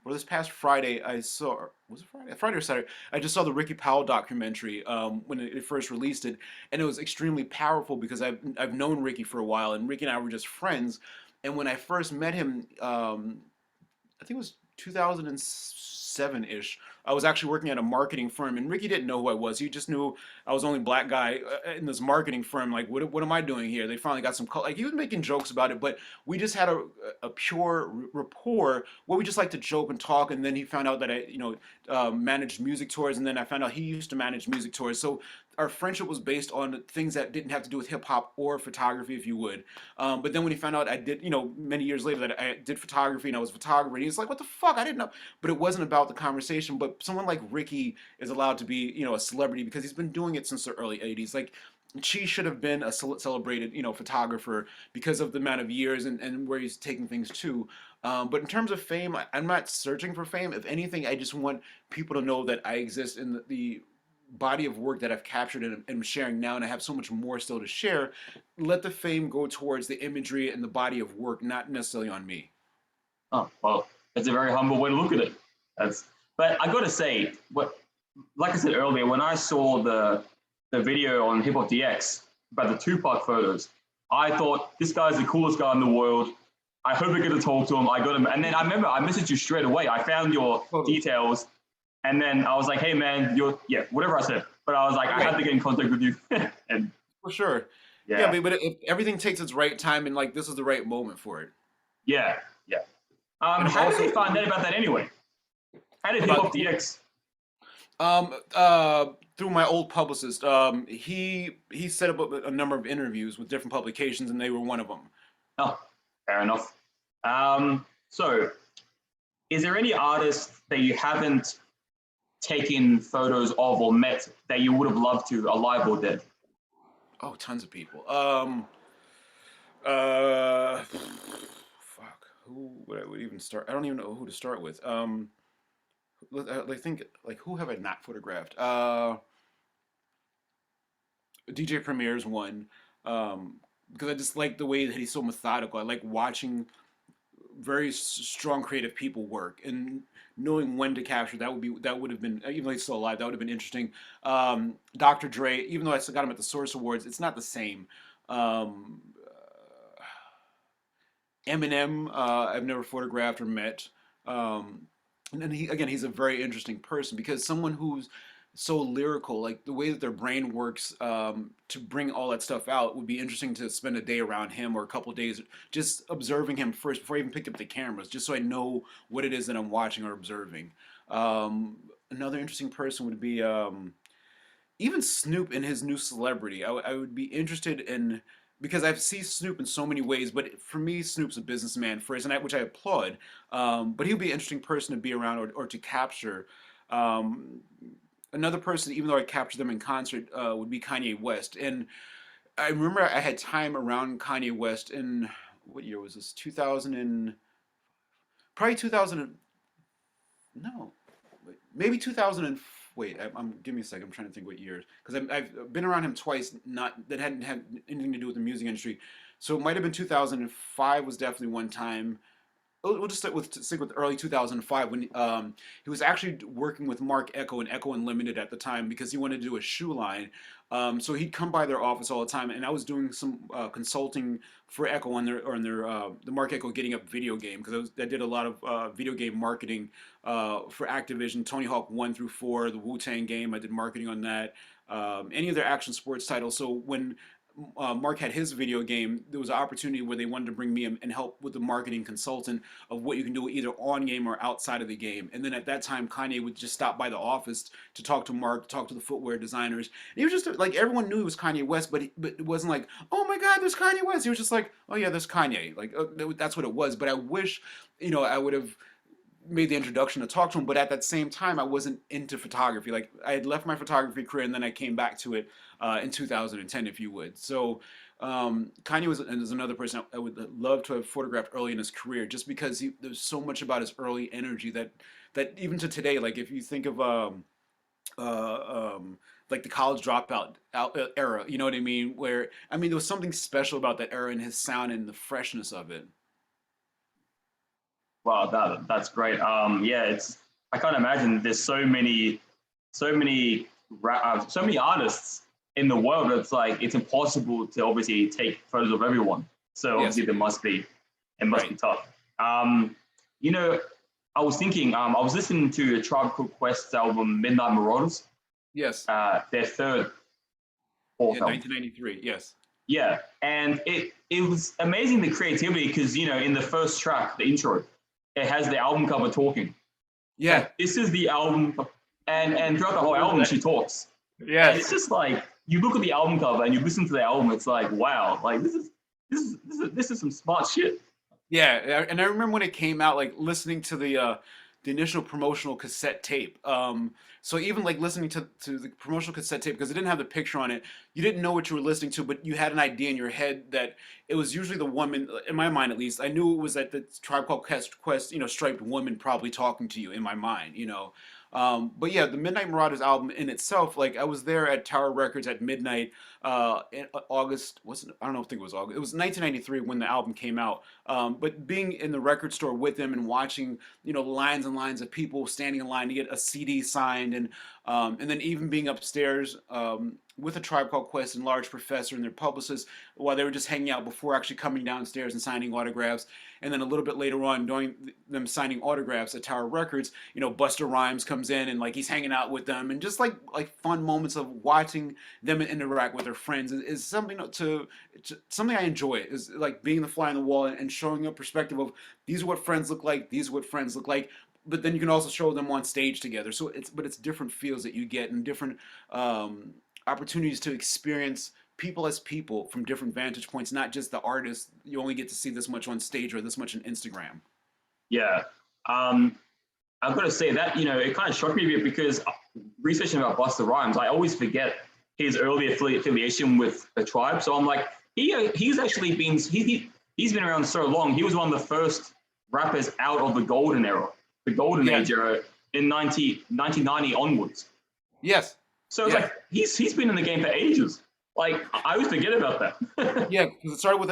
this past Friday I saw was it Friday or Saturday I just saw the Ricky Powell documentary when it first released it, and it was extremely powerful because I've known Ricky for a while, and Ricky and I were just friends. And when I first met him, I think it was 2007-ish. I was actually working at a marketing firm, and Ricky didn't know who I was. He just knew I was the only black guy in this marketing firm. Like, what am I doing here? They finally got some like he was making jokes about it, but we just had a pure rapport where we just like to joke and talk. And then he found out that I managed music tours, and then I found out he used to manage music tours. So our friendship was based on things that didn't have to do with hip hop or photography, if you would. But then when he found out I did, many years later that I did photography and I was a photographer, and he was like, "What the fuck? I didn't know." But it wasn't about the conversation. But someone like Ricky is allowed to be, a celebrity because he's been doing it since the early '80s. Like she should have been a celebrated, photographer because of the amount of years and where he's taking things to. But in terms of fame, I'm not searching for fame. If anything, I just want people to know that I exist in the body of work that I've captured and am sharing now, and I have so much more still to share. Let the fame go towards the imagery and the body of work, not necessarily on me. Oh, well, that's a very humble way to look at it. That's, but I got to say, like I said earlier, when I saw the video on Hip Hop DX about the Tupac photos, I thought this guy's the coolest guy in the world. I hope I get to talk to him. I got him, and then I remember I messaged you straight away. I found your details, and then I was like, "Hey, man, whatever I said." But I was like, I had to get in contact with you, and for sure, yeah. But if everything takes its right time, and like this is the right moment for it. Yeah. How did you find out about that anyway? How did Hip Hop DX? Through my old publicist. He set up a number of interviews with different publications, and they were one of them. Oh, fair enough. So, is there any artist that you haven't taken photos of or met that you would have loved to, alive or dead? Oh, tons of people. Fuck. Who would I would even start? I don't even know who to start with. I think like who have I not photographed? DJ Premier's one. Because I just like the way that he's so methodical. I like watching very strong creative people work and knowing when to capture that would have been, even though he's still alive, that would have been interesting. Dr. Dre, even though I still got him at the Source Awards, it's not the same. Eminem, I've never photographed or met. And then he's a very interesting person because someone who's so lyrical, like the way that their brain works to bring all that stuff out would be interesting to spend a day around him or a couple days just observing him first before I even picked up the cameras, just so I know what it is that I'm watching or observing. Another interesting person would be even Snoop in his new celebrity. I would be interested in because I've seen Snoop in so many ways, but for me, Snoop's a businessman first, which I applaud. But he would be an interesting person to be around or to capture. Um, Another person, even though I captured them in concert, would be Kanye West. And I remember I had time around Kanye West in what year was this? 2000 and probably 2000. No, maybe 2000 and wait. Give me a second. I'm trying to think what years because I've been around him twice. Not that hadn't had anything to do with the music industry. So it might have been 2005 was definitely one time. We'll just stick with early 2005 when he was actually working with Mark Echo and Echo Unlimited at the time because he wanted to do a shoe line. So he'd come by their office all the time, and I was doing some consulting for Echo on their the Mark Echo Getting Up video game because I did a lot of video game marketing for Activision, Tony Hawk 1 through 4, the Wu-Tang game. I did marketing on that. Any of their action sports titles. So when Mark had his video game, there was an opportunity where they wanted to bring me in and help with the marketing consultant of what you can do either on game or outside of the game. And then at that time, Kanye would just stop by the office to talk to Mark, talk to the footwear designers. And he was just like, everyone knew it was Kanye West, but it wasn't like, oh my God, there's Kanye West. He was just like, oh yeah, there's Kanye. Like that's what it was. But I wish, I would have made the introduction to talk to him, but at that same time, I wasn't into photography. Like I had left my photography career, and then I came back to it in 2010, if you would. So Kanye is another person I would love to have photographed early in his career, just because there's so much about his early energy that even to today, like if you think of like the college dropout era, you know what I mean? Where I mean, there was something special about that era and his sound and the freshness of it. Wow, that's great. Yeah, it's I can't imagine there's so many artists in the world. It's like it's impossible to obviously take photos of everyone. So Yes, obviously it must be right. tough. You know, I was thinking, I was listening to a Tribe Called Quest's album Midnight Marauders, Yes. their Yeah, fourth album. 1993. Yes. Yeah, and it was amazing the creativity because in the first track, the intro, it has the album cover talking. Yeah. Like this is the album, and throughout the whole album, she talks, and it's Yes. just like you look at the album cover and you listen to the album, it's like wow, like this is some smart shit. Yeah, and I remember when it came out, like listening to the initial promotional cassette tape. So even like listening to the promotional cassette tape because it didn't have the picture on it, you didn't know what you were listening to, but you had an idea in your head that it was usually the woman. In my mind, at least, I knew it was that the Tribe Called Quest, striped woman probably talking to you in my mind. But yeah, the Midnight Marauders album in itself, like I was there at Tower Records at midnight, in August. Wasn't I don't know if it was August. It was 1993 when the album came out. But being in the record store with them and watching, lines and lines of people standing in line to get a CD signed, and then even being upstairs with a Tribe Called Quest and Large Professor and their publicist while they were just hanging out before actually coming downstairs and signing autographs. And then a little bit later on, during them signing autographs at Tower Records, Busta Rhymes comes in and like he's hanging out with them, and just like fun moments of watching them interact with their friends is something something I enjoy. Is like being the fly on the wall and showing a perspective of these are what friends look like, these are what friends look like. But then you can also show them on stage together. So it's different feels that you get and different opportunities to experience people as people from different vantage points, not just the artist. You only get to see this much on stage or this much on Instagram. Yeah, um, I've got to say that it kind of shocked me a bit because researching about Busta Rhymes, I always forget his early affiliation with the tribe. So I'm like, he's actually he's been around so long. He was one of the first rappers out of the golden era, the golden Yes. age era in 1990 onwards. Yes. So it's Yeah. like he's been in the game for ages. Like I always forget about that. Yeah, because it started with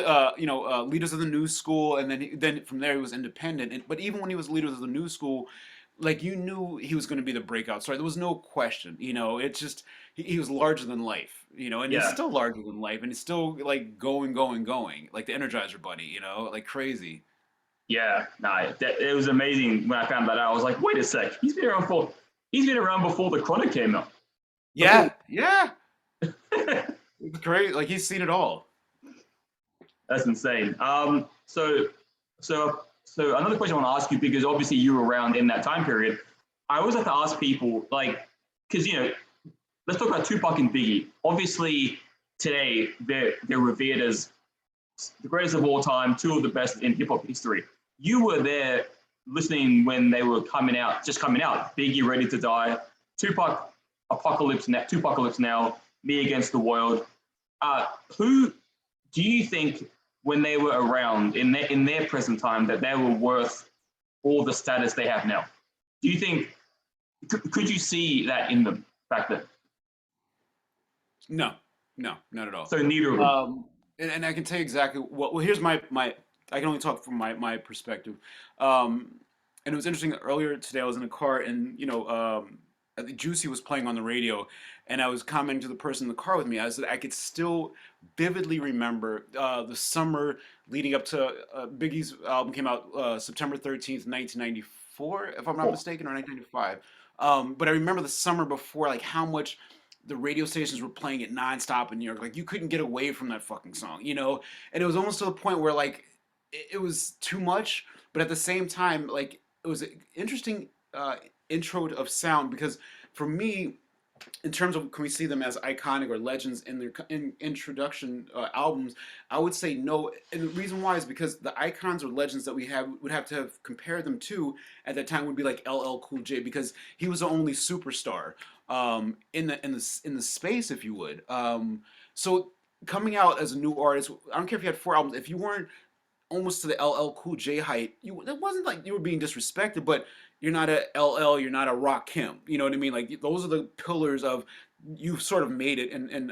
leaders of the new school, and then from there he was independent. But even when he was leaders of the new school, like you knew he was going to be the breakout star. There was no question. It's just he was larger than life. And he's Yeah, still larger than life, and he's still like going, going, going, like the Energizer Bunny. Like crazy. yeah. Nah, it was amazing when I found that out. I was like, wait a sec, he's been around before the Chronic came out. Before Yeah, yeah. It's great. Like he's seen it all. That's insane. So another question I want to ask you because obviously you were around in that time period. I always like to ask people like, because let's talk about Tupac and Biggie. Obviously today they're revered as the greatest of all time, two of the best in hip hop history. You were there listening when they were just coming out. Biggie, Ready to Die, Tupac, Tupacalypse Now, Me Against the World. Who do you think when they were around in their present time that they were worth all the status they have now? Do you think could you see that in them back then? No, no, not at all. So neither of them. And I can tell you exactly what. Well, here's my. I can only talk from my perspective. Um, and it was interesting. Earlier today, I was in a car, and I think Juicy was playing on the radio, and I was commenting to the person in the car with me. I said I could still vividly remember the summer leading up to Biggie's album came out September 13th, 1994, if I'm not Four. mistaken, or 1995. But I remember the summer before, like how much the radio stations were playing it nonstop in New York. Like you couldn't get away from that fucking song, you know. And it was almost to the point where like it was too much, but at the same time, like it was an interesting intro of sound because for me, in terms of can we see them as iconic or legends in their introduction albums, I would say no. And the reason why is because the icons or legends that we have would have to have compared them to at that time would be like LL Cool J because he was the only superstar in the space, if you would. So coming out as a new artist, I don't care if you had 4 albums, if you weren't almost to the LL Cool J height. It wasn't like you were being disrespected, but you're not a LL, you're not a Rakim. You know what I mean? Like those are the pillars of you've sort of made it in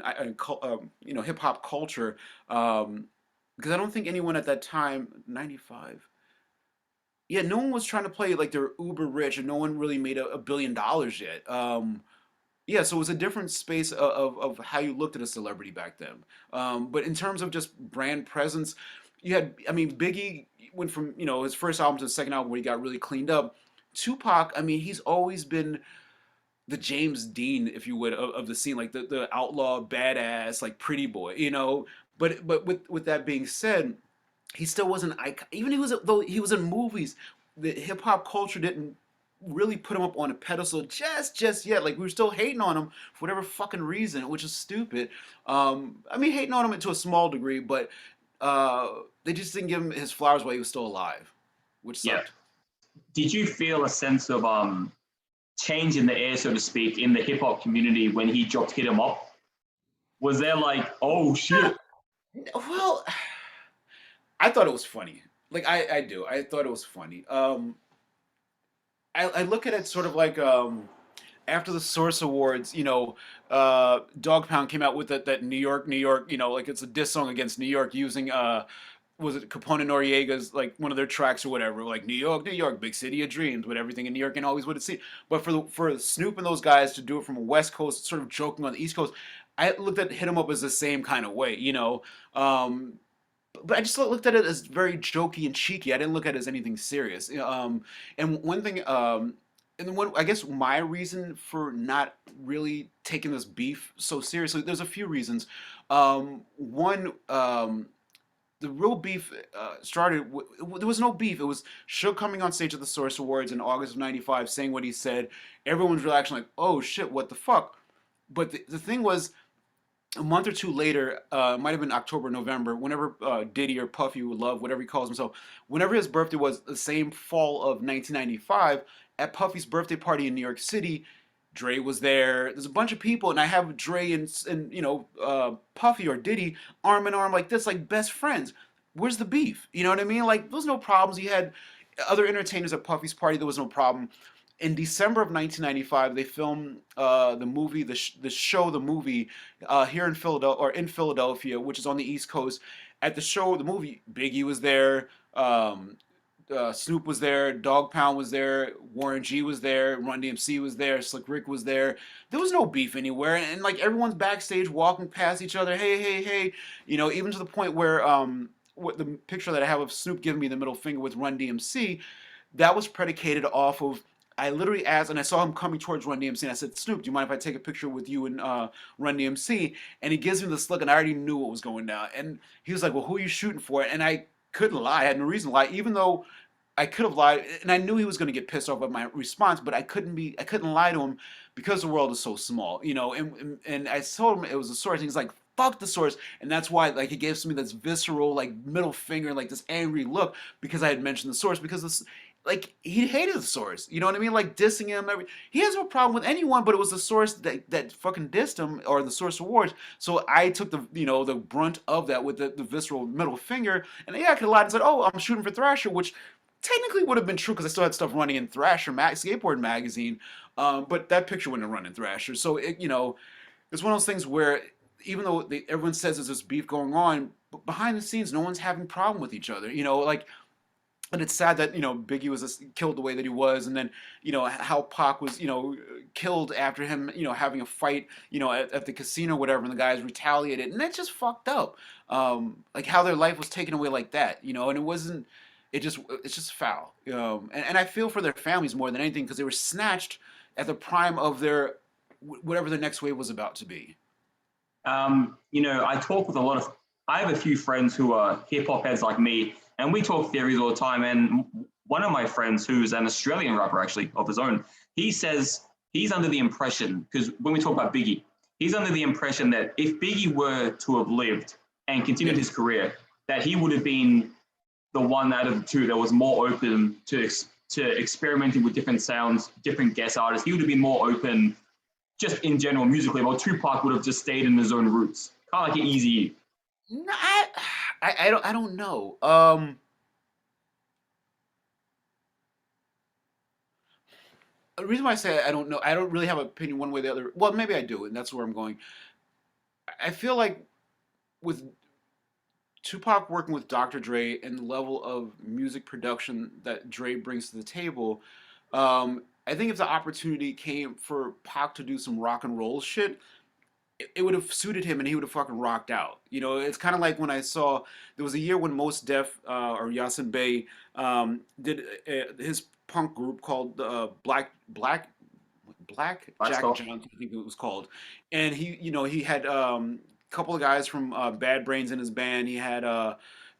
hip hop culture. Because I don't think anyone at that time, 95. Yeah, no one was trying to play like they're uber rich, and no one really made $1 billion yet. Yeah, so it was a different space of how you looked at a celebrity back then. But in terms of just brand presence, I mean, Biggie went from, his first album to the second album where he got really cleaned up. Tupac, I mean, he's always been the James Dean, if you would, of the scene, like the outlaw, badass, like pretty boy, you know. But with that being said, he still wasn't icon. Even though he was in movies, the hip hop culture didn't really put him up on a pedestal just yet. Like we were still hating on him for whatever fucking reason, which is stupid. I mean, hating on him to a small degree, but they just didn't give him his flowers while he was still alive, which Yeah. sucked. Did you feel a sense of change in the air, so to speak, in the hip hop community when he dropped "Hit 'Em Up"? Was there like, oh shit? Well, I thought it was funny. Like I do. I thought it was funny. I look at it sort of like after the Source Awards, Dog Pound came out with that New York, New York, like it's a diss song against New York using was it Capone and Noriega's like one of their tracks or whatever, like New York, big city of dreams, with everything in New York and always what it see. But for Snoop and those guys to do it from a West Coast, sort of joking on the East Coast, I looked at Hit 'Em Up as the same kind of way. But I just looked at it as very jokey and cheeky. I didn't look at it as anything serious. And one thing, and one, I guess my reason for not really taking this beef so seriously, there's a few reasons. One, the real beef started. There was no beef. It was Suge coming on stage at the Source Awards in August of '95, saying what he said. Everyone's reaction like, "Oh shit, what the fuck?" But the thing was, a month or two later, it might have been October, November, whenever Diddy or Puffy would love, whatever he calls himself, whenever his birthday was the same fall of 1995, at Puffy's birthday party in New York City, Dre was there. There's a bunch of people, and I have Dre and Puffy or Diddy arm in arm like this, like best friends. Where's the beef? You know what I mean? Like, there was no problems. You had other entertainers at Puffy's party. There was no problem. In December of 1995, they filmed the movie, the movie here in Philadelphia, which is on the East Coast. At the movie, Biggie was there, Snoop was there, Dog Pound was there, Warren G was there, Run DMC was there, Slick Rick was there. There was no beef anywhere, and like everyone's backstage walking past each other, hey, hey, hey, even to the point where what the picture that I have of Snoop giving me the middle finger with Run DMC, that was predicated off of. I literally asked, and I saw him coming towards Run DMC, and I said, Snoop, do you mind if I take a picture with you and Run DMC? And he gives me this look, and I already knew what was going down. And he was like, well, who are you shooting for? And I couldn't lie. I had no reason to lie, even though I could have lied, and I knew he was going to get pissed off at my response, but I couldn't lie to him because the world is so small, and I told him it was the Source, and he's like, fuck the Source, and that's why, like, he gave me this visceral, like, middle finger, like, this angry look, because I had mentioned the Source, because this, like, he hated the Source, you know what I mean, like, dissing him, he has no problem with anyone, but it was the Source that fucking dissed him, or the Source Awards, so I took the brunt of that with the visceral middle finger, and yeah, I could have lied and said, oh, I'm shooting for Thrasher, which technically would have been true because I still had stuff running in Thrasher skateboard magazine, but that picture wouldn't have run in Thrasher. So it's one of those things where even though everyone says there's this beef going on, behind the scenes, no one's having a problem with each other. Like. And it's sad that Biggie was killed the way that he was, and then how Pac was killed after him having a fight at the casino or whatever, and the guys retaliated, and that's just fucked up. Like how their life was taken away like that, and it wasn't. It's just foul. And I feel for their families more than anything because they were snatched at the prime of their whatever the next wave was about to be? I talk with I have a few friends who are hip hop heads like me, and we talk theories all the time. And one of my friends, who's an Australian rapper actually of his own, he says he's under the impression, because when we talk about Biggie, he's under the impression that if Biggie were to have lived and continued his career, that he would have been the one out of the two that was more open to experimenting with different sounds, different guest artists. He would have been more open just in general musically, while Tupac would have just stayed in his own roots. Kind of like an Easy. No, I don't know. The reason why I say I don't know, I don't really have an opinion one way or the other. Well, maybe I do, and that's where I'm going. I feel like with Tupac working with Dr. Dre and the level of music production that Dre brings to the table, I think if the opportunity came for Pac to do some rock and roll shit, it would have suited him and he would have fucking rocked out. You know, it's kind of like when I saw there was a year when Mos Def or Yasin Bey did his punk group called Black Jack Johnson, I think it was called, and he had a couple of guys from Bad Brains in his band. He had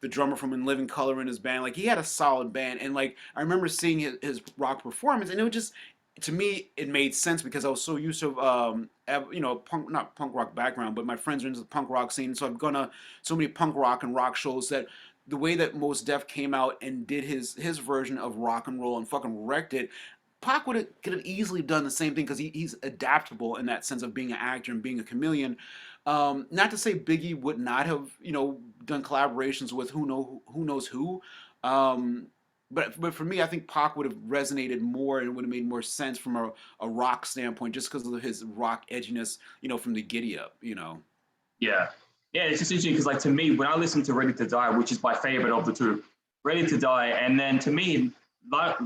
the drummer from In Living Color in his band. Like he had a solid band, and like I remember seeing his rock performance, and it was just to me it made sense because I was so used to punk, not punk rock background, but my friends are into the punk rock scene, so I've gone to so many punk rock and rock shows that the way that Mos Def came out and did his version of rock and roll and fucking wrecked it. Pac could have easily done the same thing because he's adaptable in that sense of being an actor and being a chameleon. Not to say Biggie would not have done collaborations with who knows who. But for me, I think Pac would have resonated more and would have made more sense from a rock standpoint just because of his rock edginess, from the Giddy Up. Yeah. Yeah, it's just interesting because, like, to me, when I listen to Ready to Die, which is my favorite of the two, Ready to Die, and then to me, Life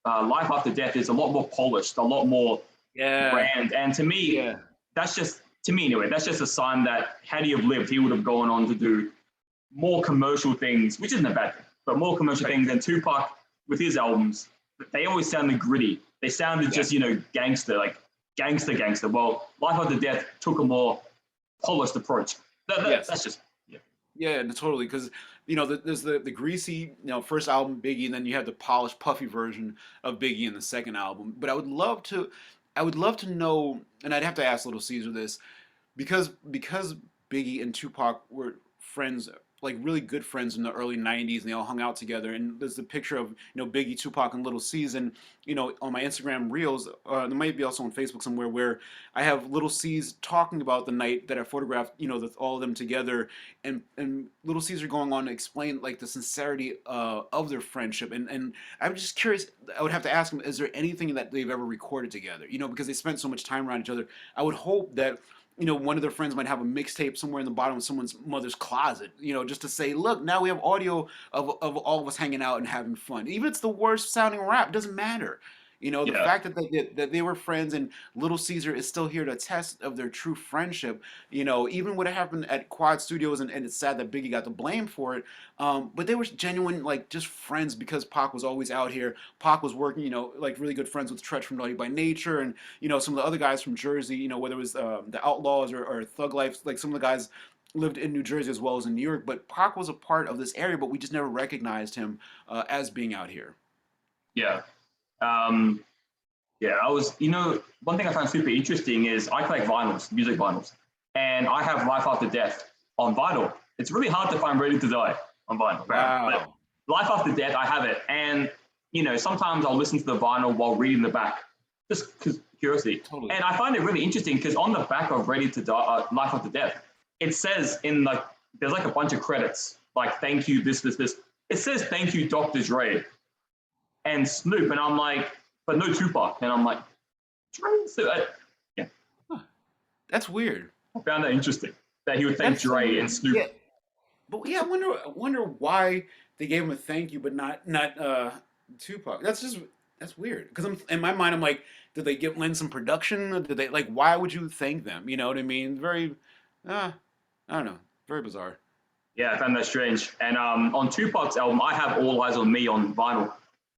After Death is a lot more polished, a lot more brand. And to me, that's just, to me anyway, that's just a sign that had he have lived, he would have gone on to do more commercial things, which isn't a bad thing, but more commercial things than Tupac with his albums. They always sounded gritty. They sounded just, gangster, like gangster. Well, Life After Death took a more polished approach. That's just, yeah, totally. Because there's the greasy first album Biggie, and then you have the polished, puffy version of Biggie in the second album. But I would love to know, and I'd have to ask Little Caesar this, because Biggie and Tupac were friends, like really good friends in the early '90s, and they all hung out together. And there's the picture of Biggie, Tupac, and Little C's, and on my Instagram reels, there might be also on Facebook somewhere, where I have Little C's talking about the night that I photographed, all of them together, and Little Caesar going on to explain like the sincerity of their friendship, and I'm just curious. I would have to ask him, is there anything that they've ever recorded together? Because they spent so much time around each other. I would hope that one of their friends might have a mixtape somewhere in the bottom of someone's mother's closet, just to say, look, now we have audio of all of us hanging out and having fun. Even if it's the worst sounding rap, doesn't matter. The fact that they were friends and Little Caesar is still here to attest of their true friendship, even what happened at Quad Studios, and it's sad that Biggie got the blame for it, but they were genuine, like, just friends because Pac was always out here. Pac was working, like really good friends with Tretch from Naughty by Nature, and, some of the other guys from Jersey, whether it was the Outlaws or Thug Life, like some of the guys lived in New Jersey as well as in New York, but Pac was a part of this area, but we just never recognized him as being out here. Yeah. I was, one thing I found super interesting is I collect vinyls, music vinyls, and I have Life After Death on vinyl. It's really hard to find Ready to Die on vinyl. Wow. But Life After Death, I have it. And, sometimes I'll listen to the vinyl while reading the back, just because curiosity. Totally. And I find it really interesting because on the back of Ready to Die, Life After Death, it says there's like a bunch of credits, like thank you, this. It says thank you, Dr. Dre and Snoop, and I'm like, but no Tupac, and I'm like, yeah. Huh. That's weird. I found that interesting that he would thank Dre and Snoop. Yeah. But yeah, I wonder why they gave him a thank you, but not Tupac. That's weird. Because in my mind, I'm like, did they lend some production? Did they why would you thank them? You know what I mean? Very, I don't know, very bizarre. Yeah, I found that strange. And on Tupac's album, I have All Eyes on Me on vinyl.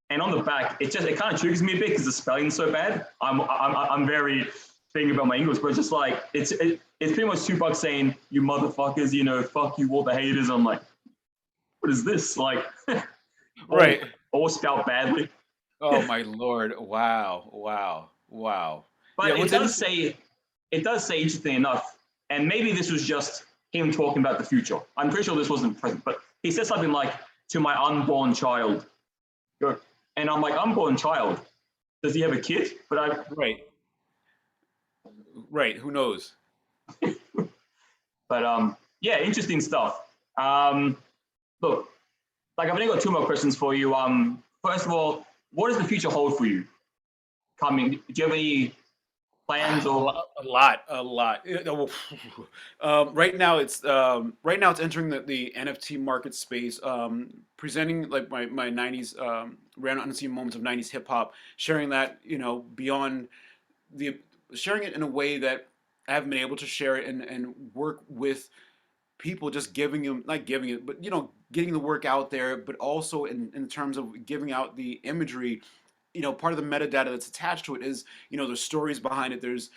And on the back, it kind of triggers me a bit because the spelling's so bad. I'm very thing about my English, but it's just like it's pretty much Tupac saying, "You motherfuckers, you know, fuck you, all the haters." I'm like, what is this? Like, all Right. all spelled badly. Oh my Lord. Wow. Wow. Wow. Yeah, But what's interesting. it does say interesting enough, and maybe this was just him talking about the future. I'm pretty sure this wasn't present, but he said something like, "To my unborn child," and I'm like, "Unborn child? Does he have a kid?" But Right. Right. Who knows? yeah, interesting stuff. Um, look, like I've only got two more questions for you. First of all, what does the future hold for you coming? Do you have any plans A or lot, a lot, a lot. Right now it's entering the NFT market space, presenting like my '90s random unseen moments of '90s hip hop, sharing that beyond the sharing it in a way that I haven't been able to share it and work with people, just giving them, not giving it, but getting the work out there, but also in terms of giving out the imagery. Part of the metadata that's attached to it is, there's stories behind it, there's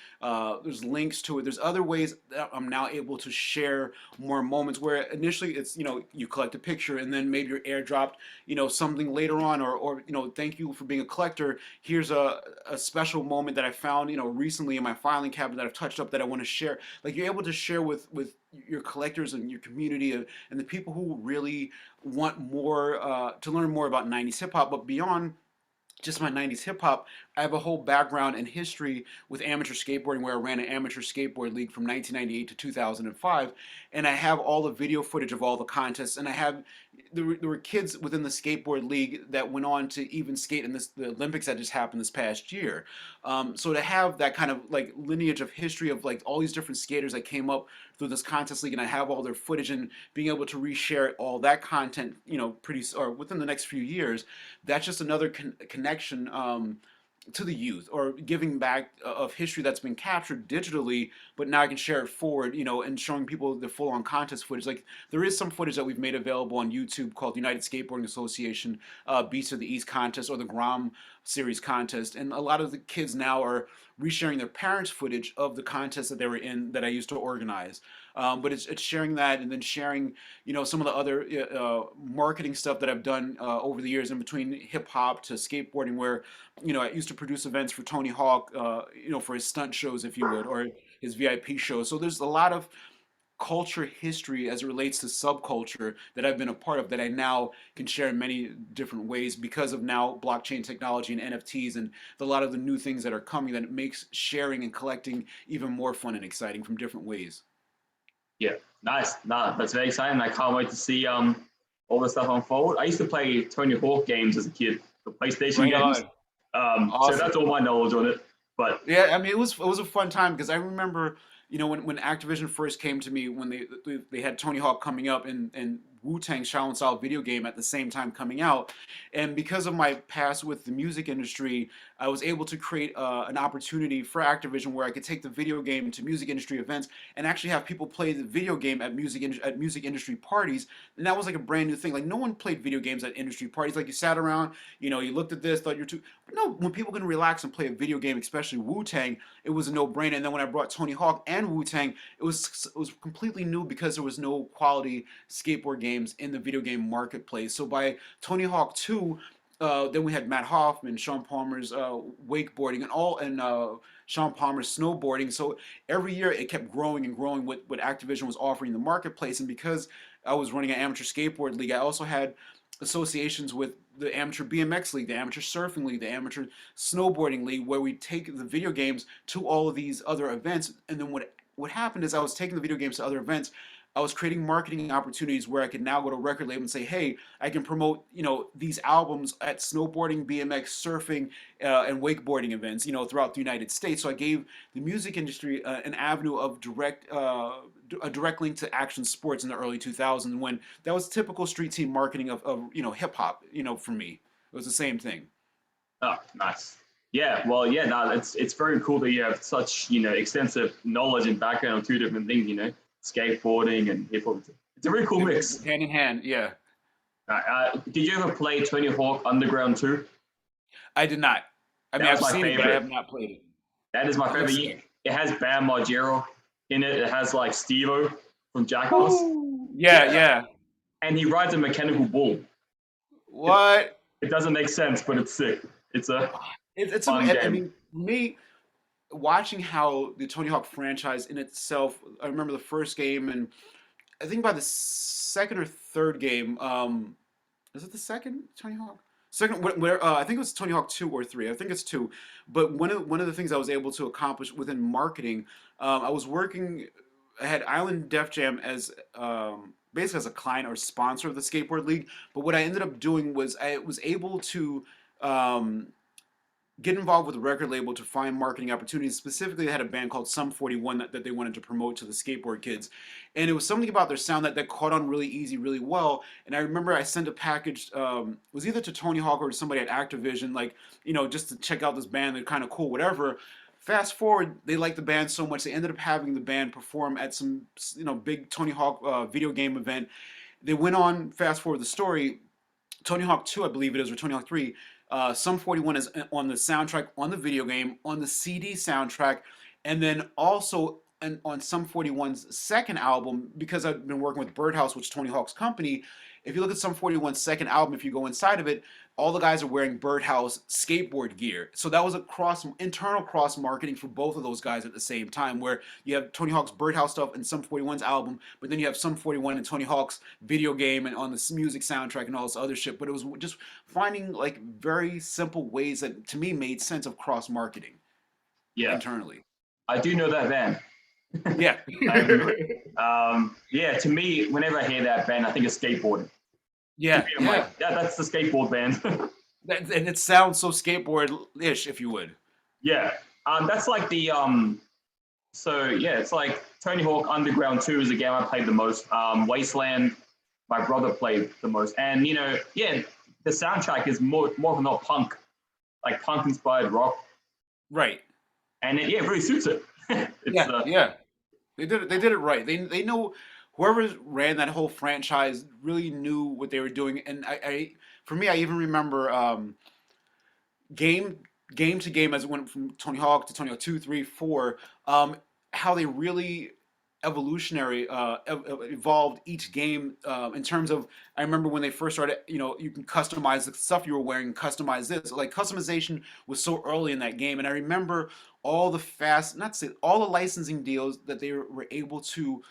links to it, there's other ways that I'm now able to share more moments where initially it's, you collect a picture and then maybe you're airdropped, something later on, or thank you for being a collector. Here's a special moment that I found, recently in my filing cabinet that I've touched up that I want to share. Like, you're able to share with your collectors and your community, and the people who really want more, to learn more about '90s hip hop, but beyond just my '90s hip hop. I have a whole background and history with amateur skateboarding, where I ran an amateur skateboard league from 1998 to 2005, and I have all the video footage of all the contests, and there were kids within the skateboard league that went on to even skate in the Olympics that just happened this past year. So to have that kind of like lineage of history of like all these different skaters that came up through this contest league, and I have all their footage and being able to reshare all that content, pretty or within the next few years, that's just another connection, to the youth, or giving back of history that's been captured digitally, but now I can share it forward, and showing people the full on contest footage. Like, there is some footage that we've made available on YouTube called United Skateboarding Association Beats of the East contest, or the Grom series contest, and a lot of the kids now are resharing their parents' footage of the contest that they were in that I used to organize. But it's sharing that, and then sharing, some of the other marketing stuff that I've done over the years in between hip hop to skateboarding, where I used to produce events for Tony Hawk, for his stunt shows, if you would, or his VIP shows. So there's a lot of culture history as it relates to subculture that I've been a part of, that I now can share in many different ways because of now blockchain technology and NFTs and a lot of the new things that are coming, that it makes sharing and collecting even more fun and exciting from different ways. yeah, nice. Nah, that's very exciting. I can't wait to see all the stuff unfold. I used to play Tony Hawk games as a kid, the PlayStation Right games. on. So Awesome. that's all my knowledge on it. But Yeah, I mean, it was a fun time because I remember, when Activision first came to me, when they had Tony Hawk coming up, and Wu Tang Shaolin Style video game at the same time coming out, and because of my past with the music industry, I was able to create an opportunity for Activision where I could take the video game to music industry events and actually have people play the video game at music industry parties, and that was like a brand new thing. Like, no one played video games at industry parties. Like, you sat around, you looked at this, thought you're too. But no, when people can relax and play a video game, especially Wu Tang, it was a no brainer. And then when I brought Tony Hawk and Wu Tang, it was completely new because there was no quality skateboard games in the video game marketplace. So by Tony Hawk 2, then we had Matt Hoffman, Sean Palmer's wakeboarding, and Sean Palmer's snowboarding. So every year it kept growing and growing what Activision was offering in the marketplace. And because I was running an amateur skateboard league, I also had associations with the amateur BMX league, the amateur surfing league, the amateur snowboarding league, where we take the video games to all of these other events. And then what happened is, I was taking the video games to other events. I was creating marketing opportunities where I could now go to a record label and say, "Hey, I can promote, these albums at snowboarding, BMX, surfing, and wakeboarding events, throughout the United States." So I gave the music industry an avenue of a direct link to action sports in the early 2000s, when that was typical street team marketing of hip hop. For me, it was the same thing. oh, nice. Yeah, well, yeah, no, it's very cool that you have such extensive knowledge and background on two different things. Skateboarding and hip hop. It's a really cool mix. Hand in hand, yeah. Did you ever play Tony Hawk Underground 2? I did not. I mean, That was I've my seen it, but I favorite. have not played it. That is my It looks favorite. sick. It has Bam Margera in it. It has like Steve-O from Jackass. Ooh. Yeah, Yeah, yeah. and he rides a mechanical bull. It, What? it doesn't make sense, but it's sick. It's a It's fun I game. mean, me watching how the Tony Hawk franchise in itself. I remember the first game, and I think by the second or third game, is it the second Tony Hawk? Second, where I think it was Tony Hawk 2 or 3. I think it's 2. But one of the things I was able to accomplish within marketing, I was working. I had Island Def Jam as basically as a client or sponsor of the skateboard league. But what I ended up doing was I was able to um, get involved with a record label to find marketing opportunities. Specifically, they had a band called Sum 41 that they wanted to promote to the skateboard kids. And it was something about their sound that caught on really easy, really well. And I remember I sent a package, was either to Tony Hawk or to somebody at Activision, like, just to check out this band. They're kind of cool, whatever. Fast forward, they liked the band so much, they ended up having the band perform at some, big Tony Hawk video game event. They went on, fast forward the story, Tony Hawk 2, I believe it is, or Tony Hawk 3. Sum 41 is on the soundtrack, on the video game, on the CD soundtrack, and then also on Sum 41's second album, because I've been working with Birdhouse, which is Tony Hawk's company. If you look at Sum 41's second album, if you go inside of it, all the guys are wearing Birdhouse skateboard gear. So that was a internal cross marketing for both of those guys at the same time, where you have Tony Hawk's Birdhouse stuff and Sum 41's album, but then you have Sum 41 and Tony Hawk's video game and on the music soundtrack and all this other shit. But it was just finding like very simple ways that to me made sense of cross marketing Yeah, internally. I do know that band. Yeah. And yeah, to me, whenever I hear that band, I think of skateboarding. Yeah, I'm yeah. like, yeah, that's the skateboard band. And it sounds so skateboard-ish, if you would. Yeah, that's like the so yeah, it's like Tony Hawk Underground 2 is a game I played the most. Wasteland, my brother played the most, and yeah, the soundtrack is more than not punk, like punk inspired rock, Right. and it really suits it. It's Yeah, yeah. They did it right. They know whoever ran that whole franchise really knew what they were doing. And for me, I even remember game game to game as it went from Tony Hawk to Tony Hawk 2, 3, 4, how they really evolved each game in terms of I remember when they first started, you can customize the stuff you were wearing, customize this. Like customization was so early in that game, and I remember all the not to say all the licensing deals that they were able to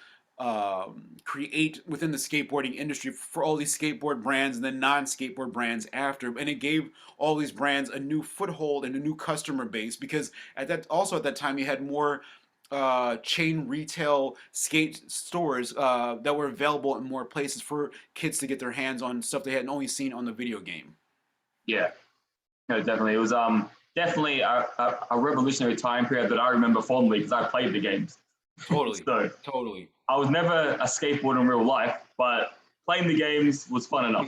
create within the skateboarding industry for all these skateboard brands and then non-skateboard brands after, and it gave all these brands a new foothold and a new customer base because at that time you had more chain retail skate stores that were available in more places for kids to get their hands on stuff they hadn't only seen on the video game. yeah, no, definitely. It was definitely a revolutionary time period that I remember fondly because I played the games. Totally, So totally. I was never a skateboarder in real life, but playing the games was fun enough.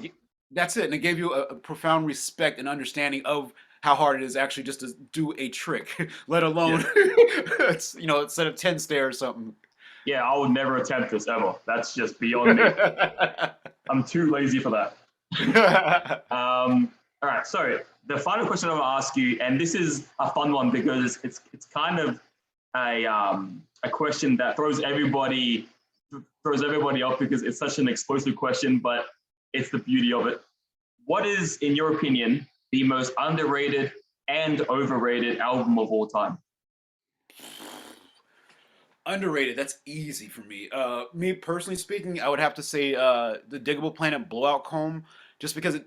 That's it, and it gave you a profound respect and understanding of how hard it is actually just to do a trick, let alone it's, instead of 10 stare or something. Yeah, I would never attempt this ever. That's just beyond me. I'm too lazy for that. All right, so the final question I want to ask you, and this is a fun one because it's kind of a question that throws everybody up because it's such an explosive question, but it's the beauty of it. What is, in your opinion, the most underrated and overrated album of all time? Underrated, that's easy for me. Me personally speaking, I would have to say the Diggable Planet Blowout Comb, just because it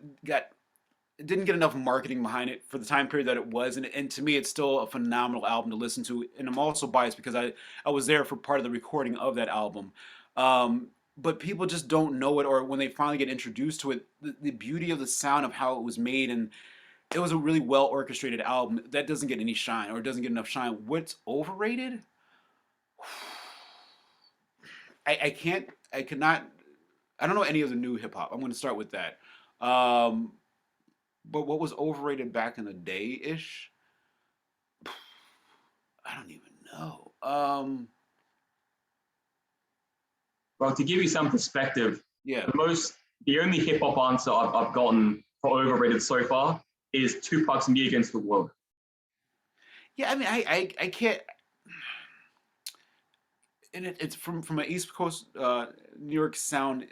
didn't get enough marketing behind it for the time period that it was, and to me, it's still a phenomenal album to listen to. And I'm also biased because I was there for part of the recording of that album. But people just don't know it, or when they finally get introduced to it, the beauty of the sound of how it was made, and it was a really well orchestrated album that doesn't get any shine, or doesn't get enough shine. What's overrated? I can't, I cannot, I don't know any of the new hip hop. I'm going to start with that. Um, but what was overrated back in the day ish? I don't even know. Well, to give you some perspective, Yeah. the only hip hop answer I've gotten for overrated so far is Tupac's "Me Against the World." Yeah, I mean, I can't. and it's from an East Coast New York sound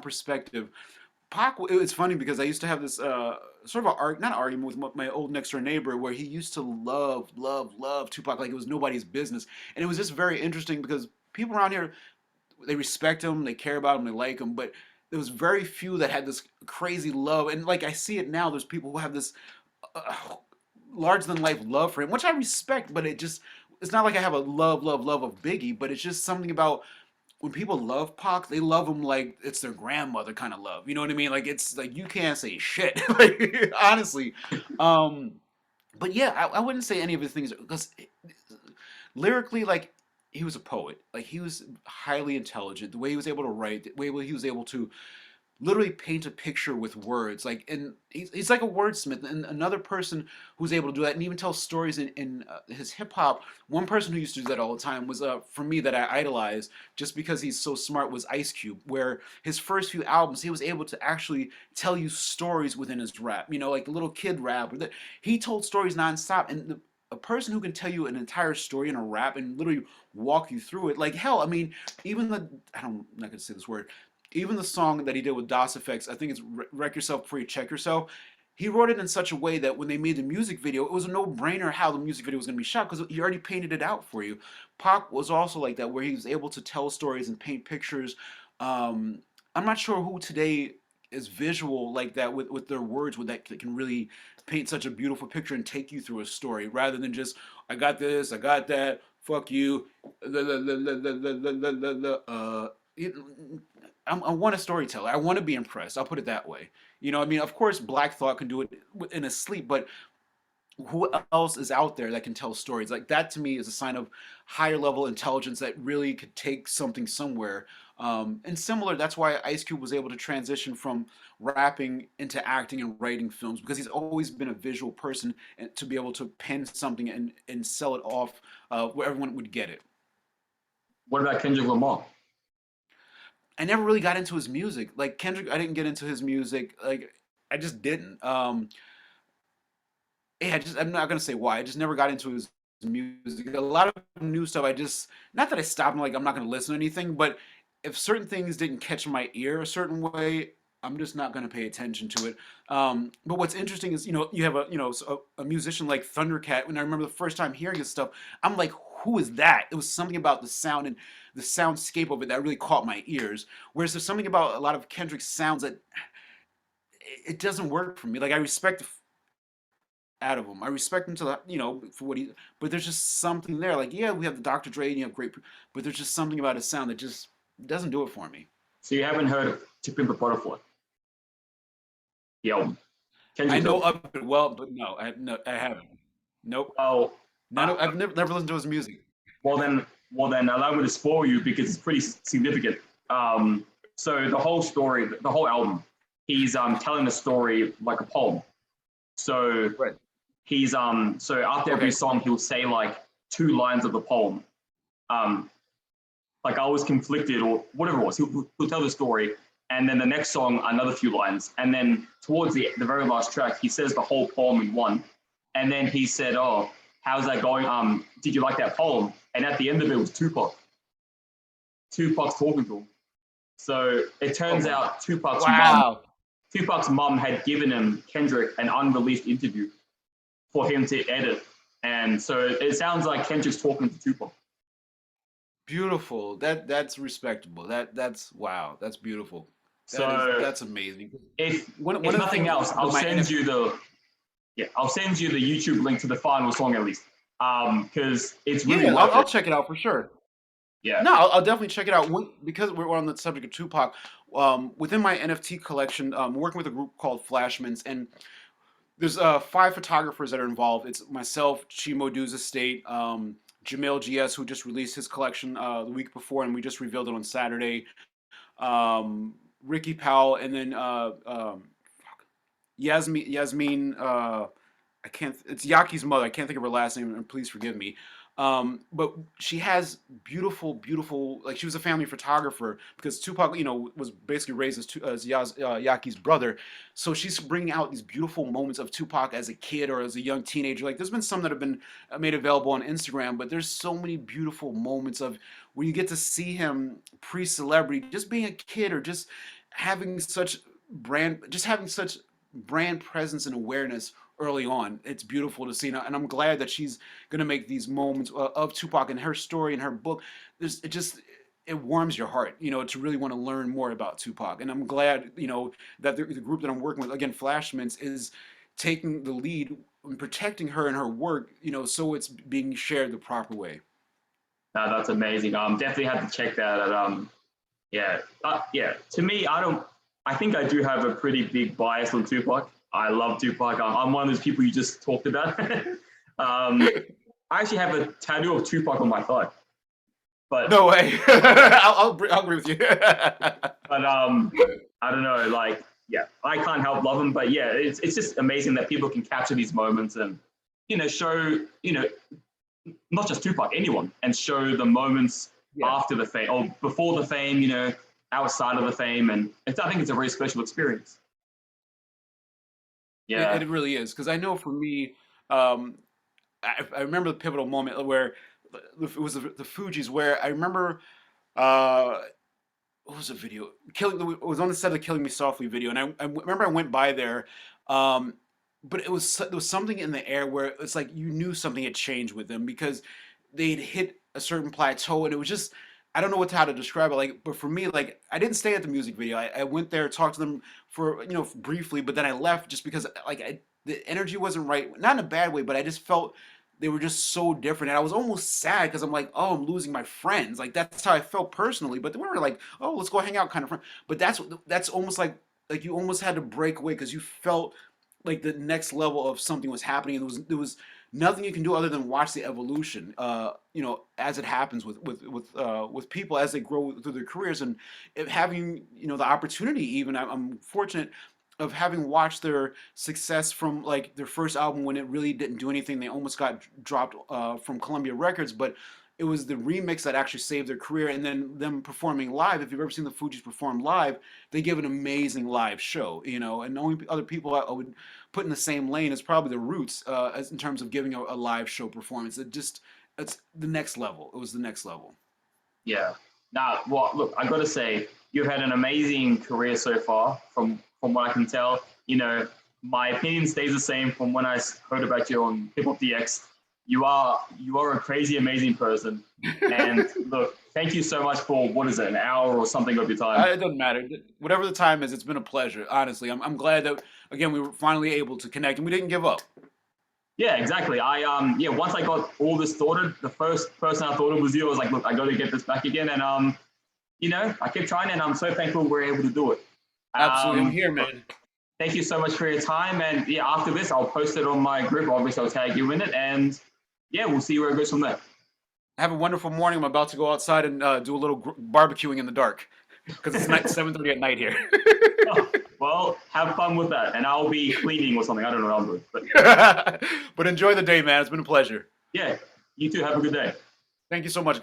perspective. Pac, it's funny because I used to have this sort of not an argument with my old next door neighbor where he used to love Tupac like it was nobody's business, and it was just very interesting because people around here, they respect him, they care about him, they like him, but there was very few that had this crazy love, and like I see it now, there's people who have this uh, larger than life love for him, which I respect, but it's not like I have a love of Biggie, but it's just something about when people love Pac, they love him like it's their grandmother kind of love. You know what I mean? Like it's like you can't say shit. Like honestly. Um but yeah, I wouldn't say any of his things because lyrically, like he was a poet. Like he was highly intelligent. The way he was able to write, the way he was able to literally paint a picture with words. Like, and he's like a wordsmith. And another person who's able to do that and even tell stories in his hip hop. One person who used to do that all the time was, for me, that I idolized just because he's so smart, was Ice Cube. Where his first few albums, he was able to actually tell you stories within his rap. You know, like the little kid rap. He told stories nonstop, and a person who can tell you an entire story in a rap and literally walk you through it, like hell, I mean, even I'm not gonna say this word, even the song that he did with DOS Effects, I think it's Wreck Yourself Before You Check Yourself. He wrote it in such a way that when they made the music video, it was a no-brainer how the music video was going to be shot because he already painted it out for you. Pac was also like that, where he was able to tell stories and paint pictures. Um, I'm not sure who today is visual like that with their words, with that can really paint such a beautiful picture and take you through a story rather than just I got this, I got that, fuck you, it, I want a storyteller. I want to be impressed. I'll put it that way. You know, I mean, of course, Black Thought can do it in his sleep, but who else is out there that can tell stories? Like that to me is a sign of higher level intelligence that really could take something somewhere. And similar, that's why Ice Cube was able to transition from rapping into acting and writing films because he's always been a visual person and to be able to pen something and sell it off where everyone would get it. What about Kendrick Lamar? I never really got into his music. Like Kendrick, I didn't get into his music. Like I just didn't. Yeah, just I'm not gonna say why. I just never got into his music. A lot of new stuff. I just not that I stopped. Like I'm not gonna listen to anything, but if certain things didn't catch my ear a certain way, I'm just not gonna pay attention to it. But what's interesting is you have a musician like Thundercat. When I remember the first time hearing his stuff, I'm like, who is that? It was something about the sound and the soundscape of it that really caught my ears. Whereas there's something about a lot of Kendrick's sounds that it doesn't work for me. Like I respect out of him. I respect him to for what he, but there's just something there. Like yeah, we have the Dr. Dre and you have great, but there's just something about his sound that just doesn't do it for me. So you haven't heard of To Pimp a Butterfly, the album, I Kendrick's know album? of it well, but no, I haven't. Nope. Well, None uh, of, I've never listened to his music. well then, allow me to spoil you because it's pretty significant. So the whole story, the whole album, he's telling the story like a poem. So Right. he's so after every Okay. song he'll say like two lines of the poem. Um, like I was conflicted or whatever it was. He'll tell the story, and then the next song another few lines, and then towards the very last track he says the whole poem in one, and then he said, "Oh, how's that going? Did you like that poem?" And at the end of it was Tupac. Tupac's talking to him. So it Oh turns my. out Wow. Tupac's mom had given him Kendrick an unreleased interview for him to edit, and so it sounds like Kendrick's talking to Tupac. Beautiful. That's respectable. That's wow. That's beautiful. So That's amazing. if One if of the nothing things else, with my NFT. I'll send you the YouTube link to the final song at least, because it's really Yeah, worth I'll it. check it out for sure. Yeah. No, I'll definitely check it out. Because we're on the subject of Tupac, within my NFT collection, I'm working with a group called Flashmans, and there's five photographers that are involved. It's myself, Chimo Du's Estate, Jamil GS, who just released his collection the week before, and we just revealed it on Saturday. Ricky Powell, and then Yasmin. I I can't. It's Yaki's mother. I can't think of her last name, and please forgive me. But she has beautiful, beautiful. Like she was a family photographer because Tupac, was basically raised as Yaki's brother. So she's bringing out these beautiful moments of Tupac as a kid or as a young teenager. Like there's been some that have been made available on Instagram, but there's so many beautiful moments of where you get to see him pre-celebrity, just being a kid or just having such having such brand presence and awareness early on. It's beautiful to see, and I'm glad that she's gonna make these moments of Tupac and her story and her book. It warms your heart, to really want to learn more about Tupac. And I'm glad, that the group that I'm working with, again, Flashmints, is taking the lead in protecting her and her work, so it's being shared the proper way. No, that's amazing. Definitely have to check that out. Yeah, yeah. To me, I think I do have a pretty big bias on Tupac. I love Tupac. I'm one of those people you just talked about. I actually have a tattoo of Tupac on my thigh. But no way. I'll agree with you. But I don't know. Like, yeah, I can't help love him. But yeah, it's just amazing that people can capture these moments and show not just Tupac, anyone, and show the moments after the fame or before the fame. Outside of the fame, and I think it's a very special experience. Yeah, It really is because I know for me, I remember the pivotal moment where it was the Fugees, where I remember uh, what was the video? It was on the set of the Killing Me Softly video, and I remember I went by there, um, but there was something in the air where it's like you knew something had changed with them because they'd hit a certain plateau, and it was just I don't know how to describe it. Like, but for me, like I didn't stay at the music video. I went there, talked to them for briefly, but then I left just because the energy wasn't right. Not in a bad way, but I just felt they were just so different, and I was almost sad because I'm like, oh, I'm losing my friends. Like that's how I felt personally. But they were like, oh, let's go hang out, kind of friend. But that's almost like you almost had to break away because you felt like the next level of something was happening. And there was nothing you can do other than watch the evolution. As it happens with people as they grow through their careers, and having the opportunity. Even I'm fortunate of having watched their success from like their first album when it really didn't do anything. They almost got dropped from Columbia Records, but it was the remix that actually saved their career. And then them performing live. If you've ever seen the Fugees perform live, they give an amazing live show. And the only other people I would put in the same lane is probably the Roots, as in terms of giving a live show performance. It's the next level. It was the next level. Yeah. Now, well, look, I got to say, you've had an amazing career so far, from what I can tell. My opinion stays the same from when I heard about you on Hip Hop DX. You are a crazy, amazing person. And look, thank you so much for, what is it, an hour or something of your time? It doesn't matter. Whatever the time is, it's been a pleasure. Honestly, I'm glad that again we were finally able to connect and we didn't give up. Yeah, exactly. Once I got all this sorted, the first person I thought of was you. I was like, look, I got to get this back again. And I kept trying, and I'm so thankful we're able to do it. Absolutely, I'm here, man. Thank you so much for your time. And yeah, after this, I'll post it on my group. Obviously, I'll tag you in it. And yeah, we'll see where it goes from there. Have a wonderful morning. I'm about to go outside and do a little barbecuing in the dark because it's 7:30 at night here. Oh, well, have fun with that. And I'll be cleaning or something. I don't know what I'm doing. But enjoy the day, man. It's been a pleasure. Yeah, you too. Have a good day. Thank you so much.